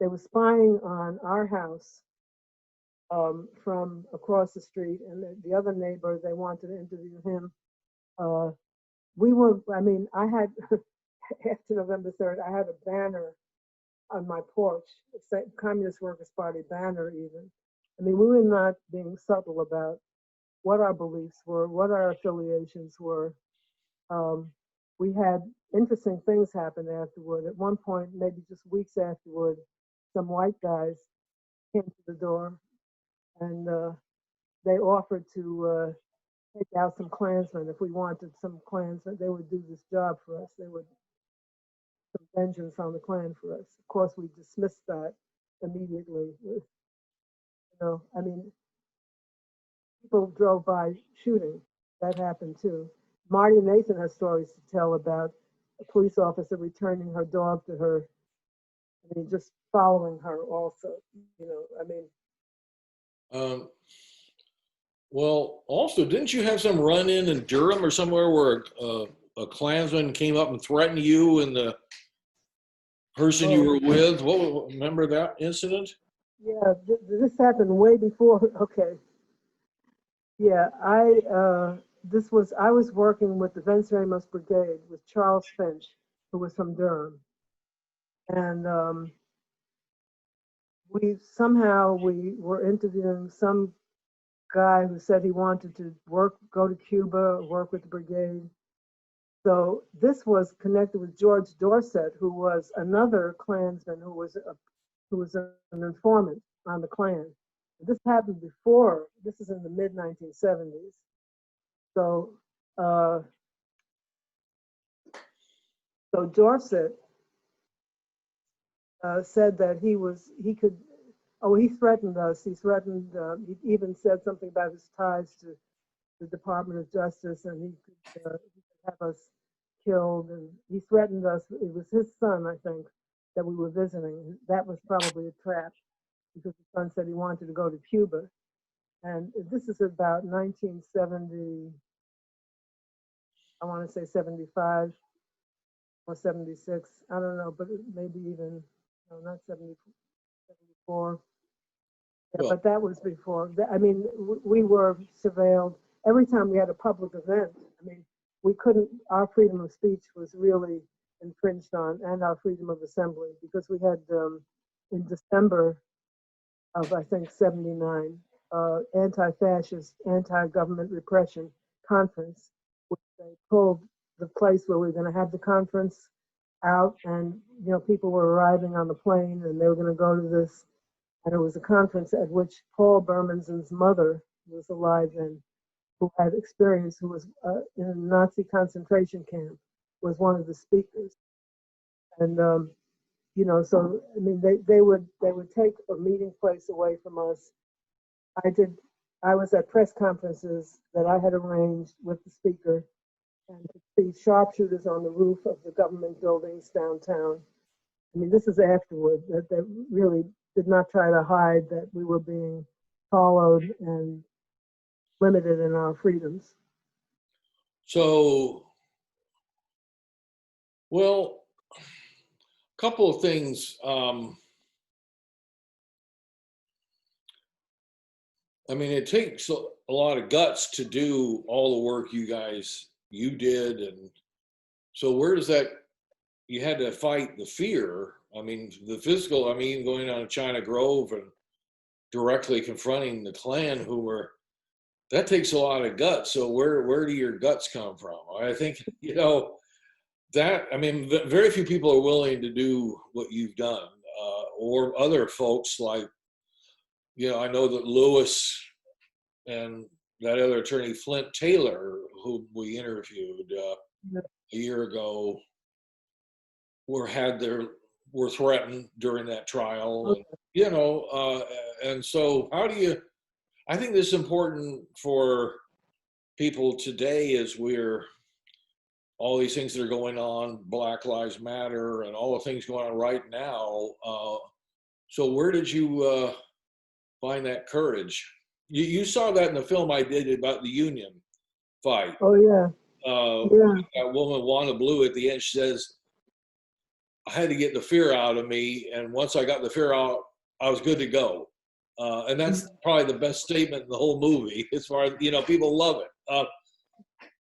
S1: were spying on our house from across the street, and the other neighbor, they wanted to interview him. I had, after November 3rd, I had a banner on my porch, a Communist Workers' Party banner even. I mean, we were not being subtle about what our beliefs were, what our affiliations were. We had interesting things happen afterward. At one point, maybe just weeks afterward, some white guys came to the door and they offered to take out some Klansmen. If we wanted some Klansmen, they would do this job for us. They would some vengeance on the Klan for us. Of course, we dismissed that immediately. I mean, people drove by shooting. That happened too. Marty Nathan has stories to tell about a police officer returning her dog to her. I mean, just following her also.
S2: Well, also, didn't you have some run-in in Durham or somewhere where a Klansman came up and threatened you and the person you were with? Remember that incident?
S1: Yeah, this happened way before. Okay. Yeah, I was working with the Vince Ramos Brigade with Charles Finch, who was from Durham, and we were interviewing some guy who said he wanted to go to Cuba, work with the brigade. So this was connected with George Dorset, who was another Klansman who was an informant on the Klan. This happened before. This is in the mid 1970s. So Dorset said that he threatened us. He even said something about his ties to the Department of Justice, and he could have us killed. And he threatened us. It was his son, I think, that we were visiting. That was probably a trap. because the son said he wanted to go to Cuba. And this is about 1970, I want to say 75 or 76. I don't know, but maybe even, no, not 70, 74. Yeah,
S2: Well,
S1: but that was before. I mean, we were surveilled every time we had a public event. I mean, we couldn't, our freedom of speech was really infringed on, and our freedom of assembly, because we had in December of, I think, 79, anti-fascist, anti-government repression conference, which they pulled the place where we were going to have the conference out, and, you know, people were arriving on the plane and they were going to go to this. And it was a conference at which Paul Berman's mother was alive and who had experience, who was in a Nazi concentration camp, was one of the speakers. And you know, so I mean, they would take a meeting place away from us. I was at press conferences that I had arranged with the speaker, and to see sharpshooters on the roof of the government buildings downtown. I mean, this is afterward, that they really did not try to hide that we were being followed and limited in our freedoms.
S2: so, well, a couple of things. I mean, it takes a lot of guts to do all the work you did. And so where does that, you had to fight the fear. I mean, the physical, I mean, going on to China Grove and directly confronting the Klan who were, that takes a lot of guts. So where do your guts come from? I think, you know, that, I mean, very few people are willing to do what you've done, or other folks like, you know, I know that Lewis and that other attorney, Flint Taylor, who we interviewed a year ago, were threatened during that trial. And, you know, and so how do you, I think this is important for people today as all these things that are going on, Black Lives Matter and all the things going on right now. So where did you find that courage? You saw that in the film I did about the union fight.
S1: Oh, yeah.
S2: That woman, Wanda Blue, at the end, she says, I had to get the fear out of me. And once I got the fear out, I was good to go. And that's probably the best statement in the whole movie, as far as, you know, people love it.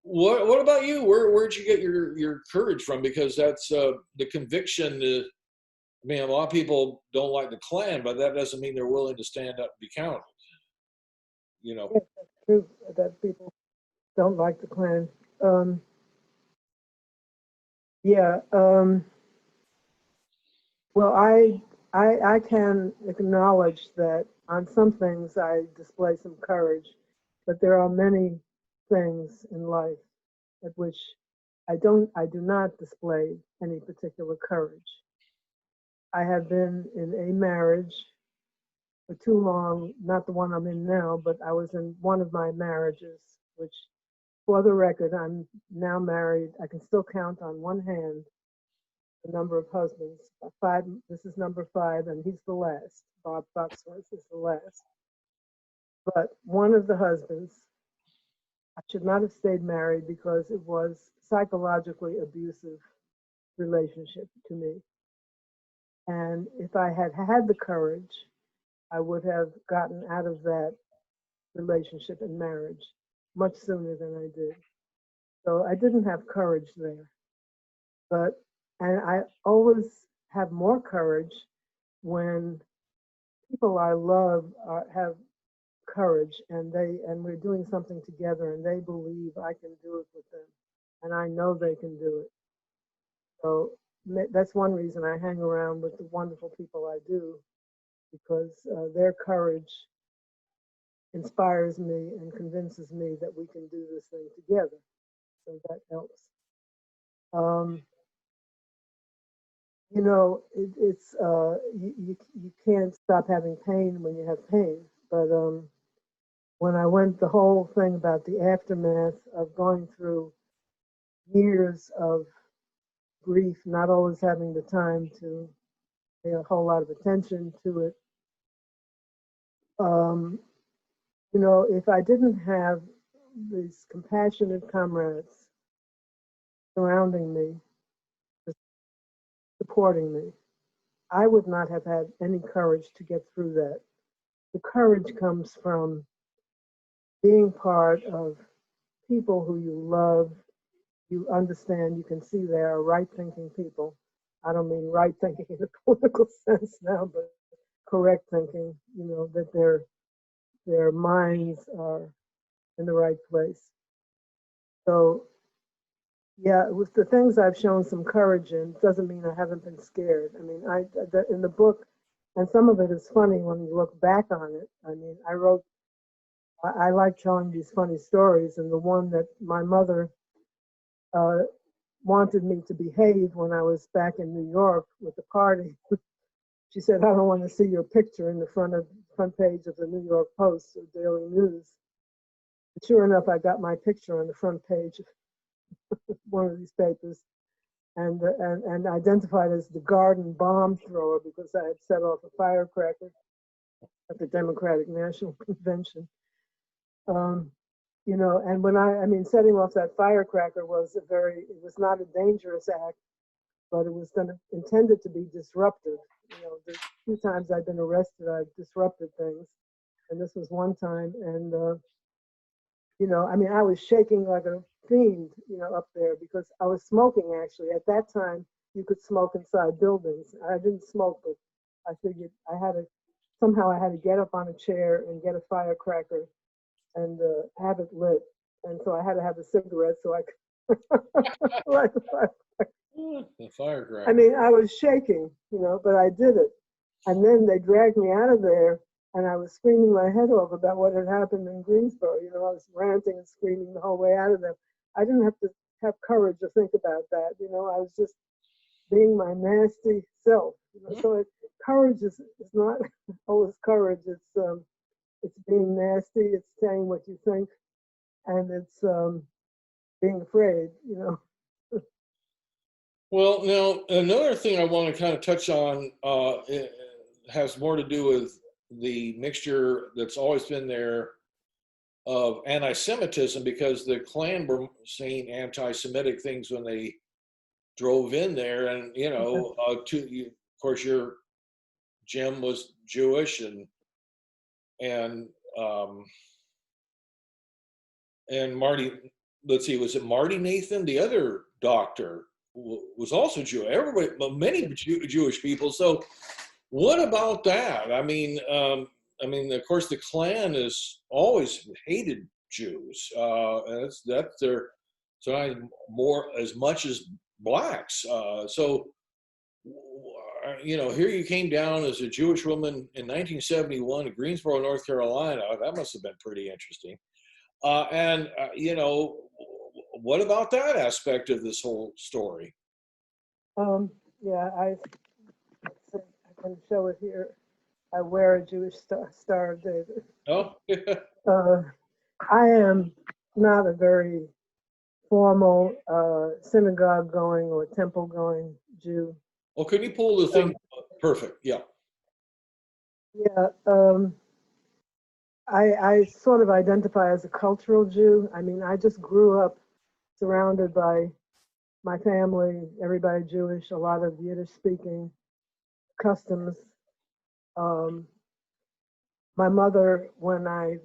S2: What about you? Where'd you get your courage from? Because that's the conviction. I mean, a lot of people don't like the Klan, but that doesn't mean they're willing to stand up and be counted. You know.
S1: Yes, that's true that people don't like the Klan. Yeah. Well, I can acknowledge that on some things I display some courage, but there are many things in life at which I do not display any particular courage. I have been in a marriage for too long, not the one I'm in now, but I was in one of my marriages, which, for the record, I'm now married. I can still count on one hand the number of husbands. Five, this is number 5, and he's the last. Bob Foxworth is the last. But one of the husbands, I should not have stayed married because it was psychologically abusive relationship to me. And if I had had the courage, I would have gotten out of that relationship and marriage much sooner than I did. So I didn't have courage there. And I always have more courage when people I love have courage, and we're doing something together, and they believe I can do it with them, and I know they can do it. So that's one reason I hang around with the wonderful people I do, because their courage inspires me and convinces me that we can do this thing together. So that helps. You know, you can't stop having pain when you have pain. But when I went the whole thing about the aftermath of going through years of grief, not always having the time to pay a whole lot of attention to it, um, you know, if I didn't have these compassionate comrades surrounding me, supporting me, I would not have had any courage to get through that. The courage comes from being part of people who you love, you understand, you can see they are right-thinking people. I don't mean right thinking in a political sense now, but correct thinking, you know, that their minds are in the right place. So yeah, with the things I've shown some courage in, doesn't mean I haven't been scared. I mean, in the book, and some of it is funny when you look back on it. I mean, I like telling these funny stories, and the one that my mother uh, wanted me to behave when I was back in New York with the party. She said, "I don't want to see your picture in the front page of the New York Post or Daily News." And sure enough, I got my picture on the front page of one of these papers, and identified as the garden bomb thrower because I had set off a firecracker at the Democratic National Convention. You know, and when I mean, setting off that firecracker it was not a dangerous act, but it was intended to be disruptive. You know, the few times I've been arrested, I've disrupted things, and this was one time. And you know, I mean, I was shaking like a fiend, you know, up there because I was smoking. Actually, at that time, you could smoke inside buildings. I didn't smoke, but I figured I had to get up on a chair and get a firecracker and have it lit. And so I had to have a cigarette so I could light the fire.
S2: The firecracker.
S1: I mean, I was shaking, you know, but I did it. And then they dragged me out of there, and I was screaming my head off about what had happened in Greensboro. You know, I was ranting and screaming the whole way out of there. I didn't have to have courage to think about that. You know, I was just being my nasty self. You know? So courage is not always courage. It's being nasty. It's saying what you think, and it's being afraid. You know.
S2: Well, now another thing I want to kind of touch on has more to do with the mixture that's always been there of anti-Semitism, because the Klan were saying anti-Semitic things when they drove in there, and you know, of course, your Jim was Jewish, and Marty. Let's see, was it Marty Nathan, the other doctor? Was also Jewish. Everybody, many Jewish people. So, what about that? I mean, of course, the Klan has always hated Jews, and that's their more as much as blacks. So, you know, here you came down as a Jewish woman in 1971 in Greensboro, North Carolina. That must have been pretty interesting. You know, what about that aspect of this whole story?
S1: Yeah, I can show it here. I wear a Jewish Star of David.
S2: Oh,
S1: I am not a very formal synagogue going or temple going Jew.
S2: well, can you pull the thing? Perfect. Yeah.
S1: Yeah. I sort of identify as a cultural Jew. I mean, I just grew up surrounded by my family, everybody Jewish, a lot of Yiddish speaking customs. My mother, when I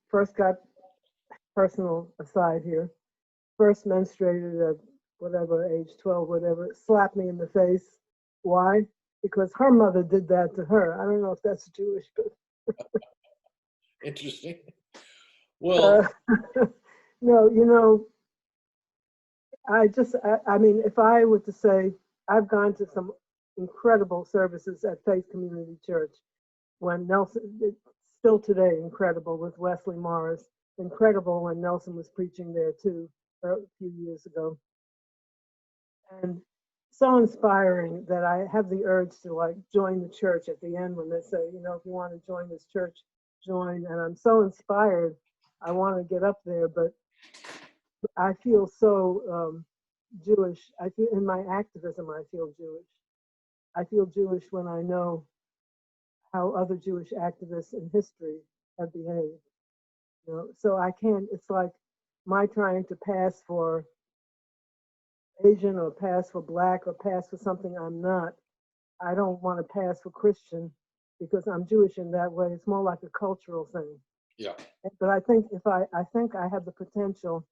S1: first got, personal aside here, first menstruated at whatever age, 12, whatever, slapped me in the face. Why? Because her mother did that to her. I don't know if that's Jewish, but
S2: Interesting. Well,
S1: no, you know, I mean, if I were to say, I've gone to some incredible services at Faith Community Church when Nelson, it's still today incredible with Wesley Morris, incredible when Nelson was preaching there too, a few years ago. And so inspiring that I have the urge to like join the church at the end when they say, you know, if you want to join this church, join. And I'm so inspired. I want to get up there, but I feel so Jewish. I feel in my activism, I feel Jewish. I feel Jewish when I know how other Jewish activists in history have behaved. You know, so I can't. It's like my trying to pass for Asian or pass for Black or pass for something I'm not. I don't want to pass for Christian because I'm Jewish in that way. It's more like a cultural thing.
S2: Yeah.
S1: But I think I think I have the potential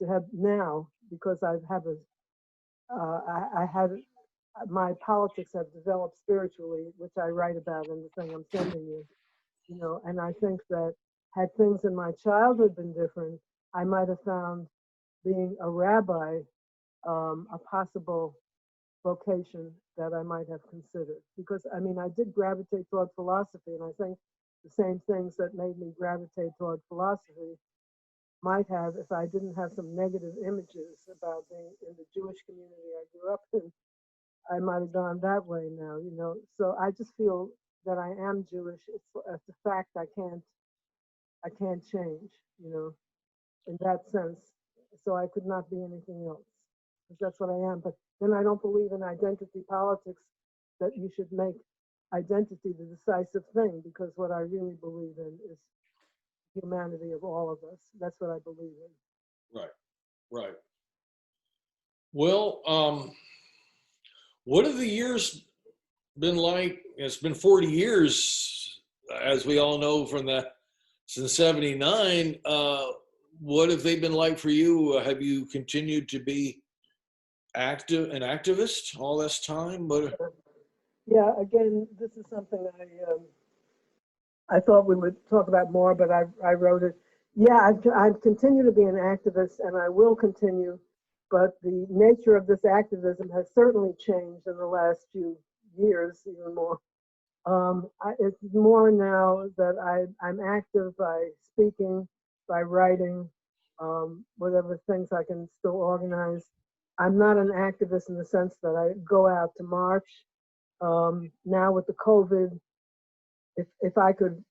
S1: to have now, because I have I had my politics have developed spiritually, which I write about in the thing I'm sending you. You know, and I think that had things in my childhood been different, I might have found being a rabbi a possible vocation that I might have considered. Because I mean, I did gravitate toward philosophy, and I think the same things that made me gravitate toward philosophy might have, if I didn't have some negative images about being in the Jewish community I grew up in, I might have gone that way now, you know. So I just feel that I am Jewish. It's a fact I can't change, you know, in that sense. So I could not be anything else, because that's what I am. But then I don't believe in identity politics, that you should make identity the decisive thing, because what I really believe in is humanity of all of us. That's what I believe in.
S2: Right. Right. Well, what have the years been like? It's been 40 years, as we all know, since 79. What have they been like for you? Have you continued to be an activist all this time?
S1: Yeah, again, this is something I thought we would talk about more, but I wrote it. Yeah, I've continued to be an activist, and I will continue, but the nature of this activism has certainly changed in the last few years, even more. It's more now that I'm active by speaking, by writing, whatever things I can still organize. I'm not an activist in the sense that I go out to march. Now with the COVID, if I could,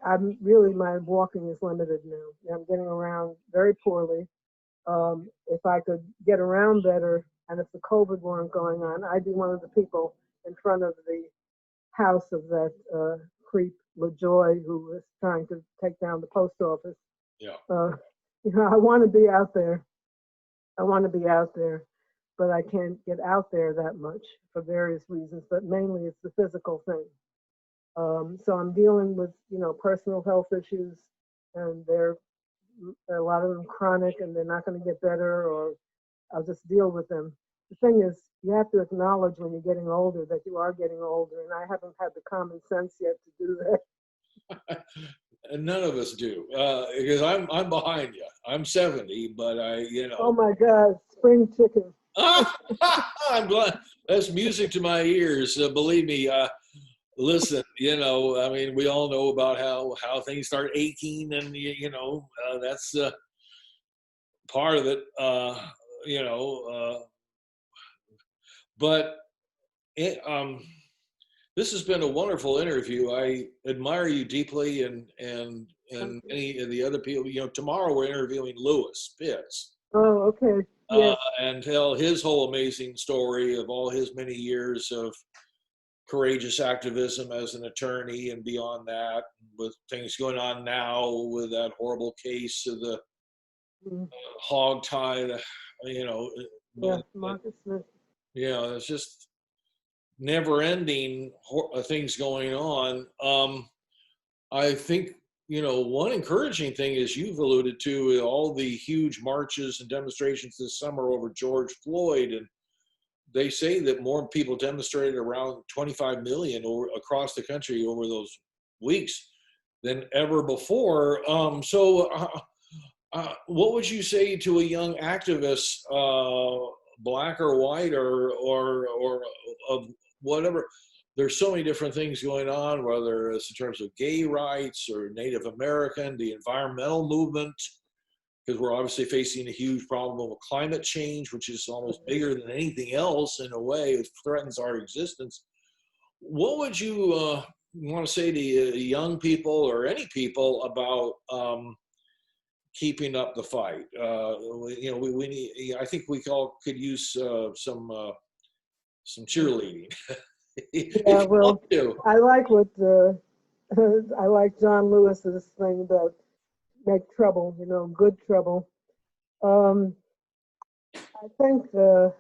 S1: I'm really, my walking is limited now. I'm getting around very poorly. If I could get around better, and if the COVID weren't going on, I'd be one of the people in front of the house of that creep LaJoy who was trying to take down the post office.
S2: Yeah.
S1: You know, I want to be out there. I want to be out there, but I can't get out there that much for various reasons, but mainly it's the physical thing. So I'm dealing with, you know, personal health issues, and a lot of them chronic, and they're not going to get better, or I'll just deal with them. The thing is, you have to acknowledge when you're getting older that you are getting older, and I haven't had the common sense yet to do that.
S2: And none of us do, because I'm behind you. I'm 70, but
S1: Oh my God, spring chicken.
S2: I'm glad. That's music to my ears. Believe me. Listen, you know, I mean, we all know about how things start aching, and that's part of it. But this has been a wonderful interview. I admire you deeply, and any of the other people. You know, tomorrow we're interviewing Lewis Pitts.
S1: Oh, okay. Yes.
S2: And tell his whole amazing story of all his many years of courageous activism as an attorney, and beyond that, with things going on now with that horrible case of the hog tie,
S1: Marcus Smith.
S2: It's just never ending things going on. I think, one encouraging thing is you've alluded to all the huge marches and demonstrations this summer over George Floyd, and they say that more people demonstrated, around 25 million across the country over those weeks than ever before. What would you say to a young activist, Black or white or of whatever? There's so many different things going on, whether it's in terms of gay rights or Native American, the environmental movement, because we're obviously facing a huge problem of climate change, which is almost bigger than anything else in a way. It threatens our existence. What would you want to say to young people or any people about keeping up the fight? We need. I think we all could use some cheerleading.
S1: Yeah, well, I like what I like John Lewis's thing about make trouble, you know, good trouble. I think young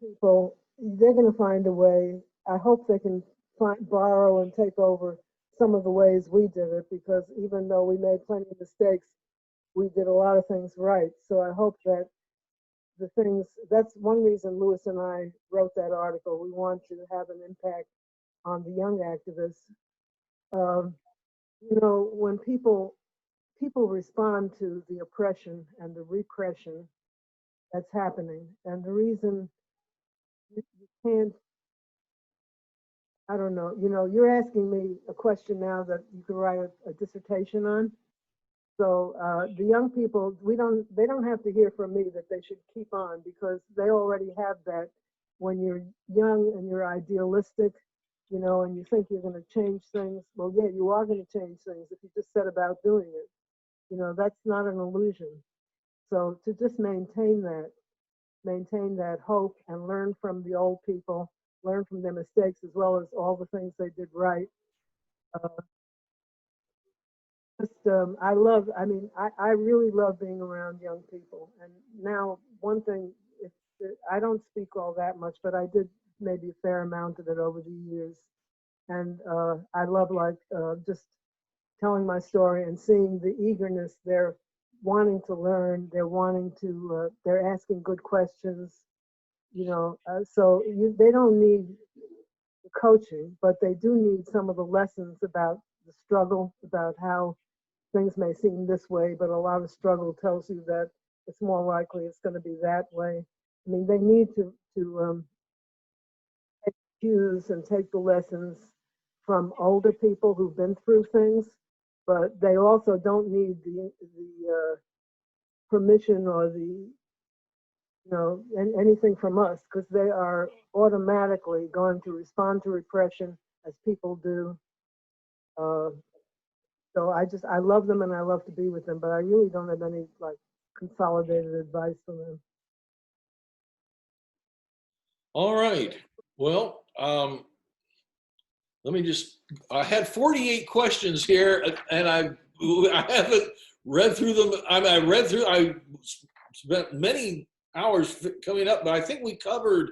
S1: people, they're going to find a way. I hope they can borrow and take over some of the ways we did it, because even though we made plenty of mistakes, we did a lot of things right. So I hope that that's one reason Lewis and I wrote that article. We want to have an impact on the young activists. Um, you know, when people respond to the oppression and the repression that's happening, and the reason you can't, I don't know, you know, you're asking me a question now that you can write a dissertation on. So the young people, they don't have to hear from me that they should keep on, because they already have that. When you're young and you're idealistic, you know, and you think you're going to change things, well, yeah, you are going to change things if you just set about doing it. You know, that's not an illusion. So to just maintain that hope and learn from the old people, learn from their mistakes as well as all the things they did right. I really love being around young people. And now, one thing, I don't speak all that much, but I did maybe a fair amount of it over the years. And I love just telling my story and seeing the eagerness. They're wanting to learn. They're asking good questions. You know, they don't need the coaching, but they do need some of the lessons about the struggle, about how things may seem this way, but a lot of struggle tells you that it's more likely it's going to be that way. I mean, they need to take cues and take the lessons from older people who've been through things, but they also don't need the permission or anything from us, because they are automatically going to respond to repression as people do. So I love them and I love to be with them, but I really don't have any consolidated advice for them.
S2: All right. Well, I had 48 questions here, and I haven't read through them. I spent many hours coming up, but I think we covered,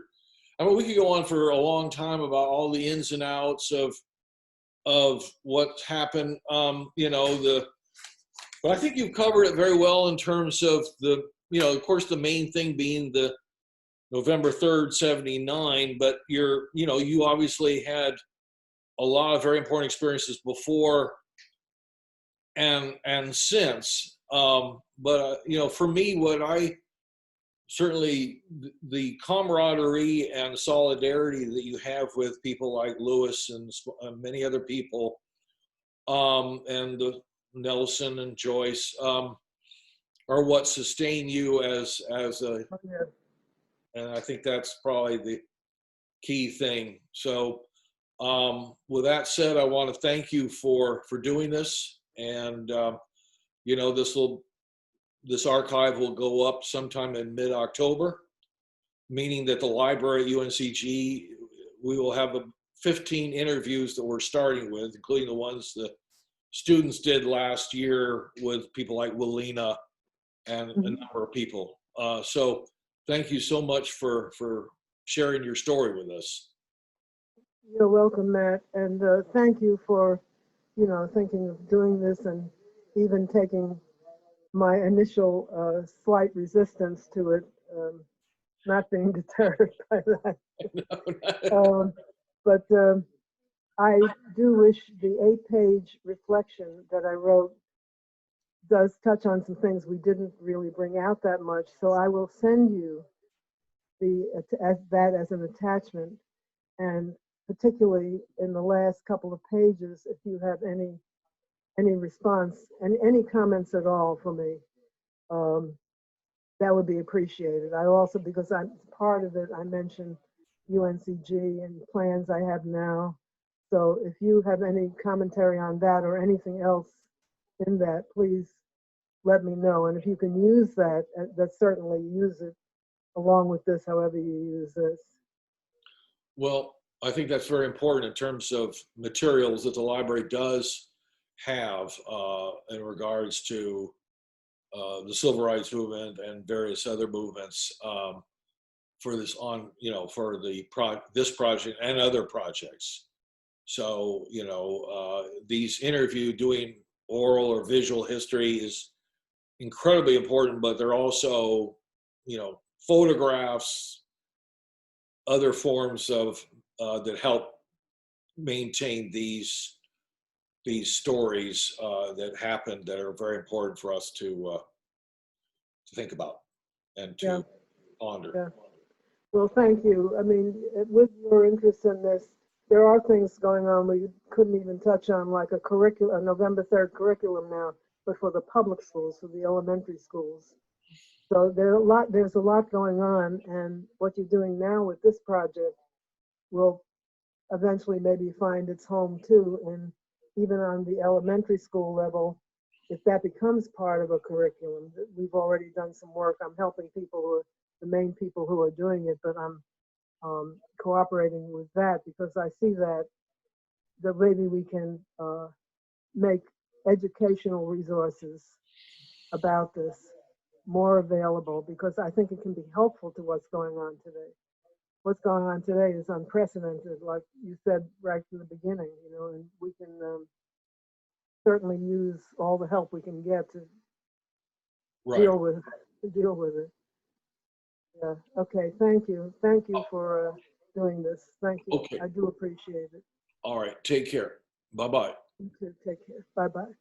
S2: we could go on for a long time about all the ins and outs of what happened. But I think you've covered it very well in terms of of course, the main thing being the November 3rd, 79, but you obviously had a lot of very important experiences before and since. For me, certainly the camaraderie and solidarity that you have with people like Lewis and many other people, and Nelson and Joyce, are what sustain you as a, and I think that's probably the key thing. So with that said, I want to thank you for doing this, and this archive will go up sometime in mid-October, meaning that the library at UNCG, we will have 15 interviews that we're starting with, including the ones the students did last year with people like Willina and a number of people. So thank you so much for sharing your story with us.
S1: You're welcome, Matt, and thank you for, thinking of doing this and even taking my initial slight resistance to it, not being deterred by that. But I do wish the 8-page reflection that I wrote does touch on some things we didn't really bring out that much. So I will send you that as an attachment, and particularly in the last couple of pages, if you have any response and any comments at all for me, that would be appreciated. I also, because I'm part of it, I mentioned UNCG and plans I have now. So if you have any commentary on that or anything else in that, please let me know. And if you can use that certainly use it along with this, however you use this.
S2: Well, I think that's very important in terms of materials that the library does have in regards to the civil rights movement and various other movements for this for this project and other projects. So, these doing oral or visual history is incredibly important, but they're also, photographs, other forms of that help maintain these stories that happened that are very important for us to think about and to ponder.
S1: Yeah. Well, thank you. I mean, with your interest in this, there are things going on we couldn't even touch on, like a November 3rd curriculum now, but for the public schools, for the elementary schools. So there's a lot going on, and what you're doing now with this project will eventually maybe find its home too, and even on the elementary school level, if that becomes part of a curriculum. We've already done some work. I'm helping people who are the main people who are doing it, but I'm cooperating with that because I see that maybe we can make educational resources about this more available, because I think it can be helpful to what's going on today. What's going on today is unprecedented, like you said right from the beginning, and we can certainly use all the help we can get to deal with it. Yeah. Okay. Thank you. Thank you for doing this. Thank you.
S2: Okay.
S1: I do appreciate it.
S2: All right. Take care. Bye-bye.
S1: You too. Take care. Bye-bye.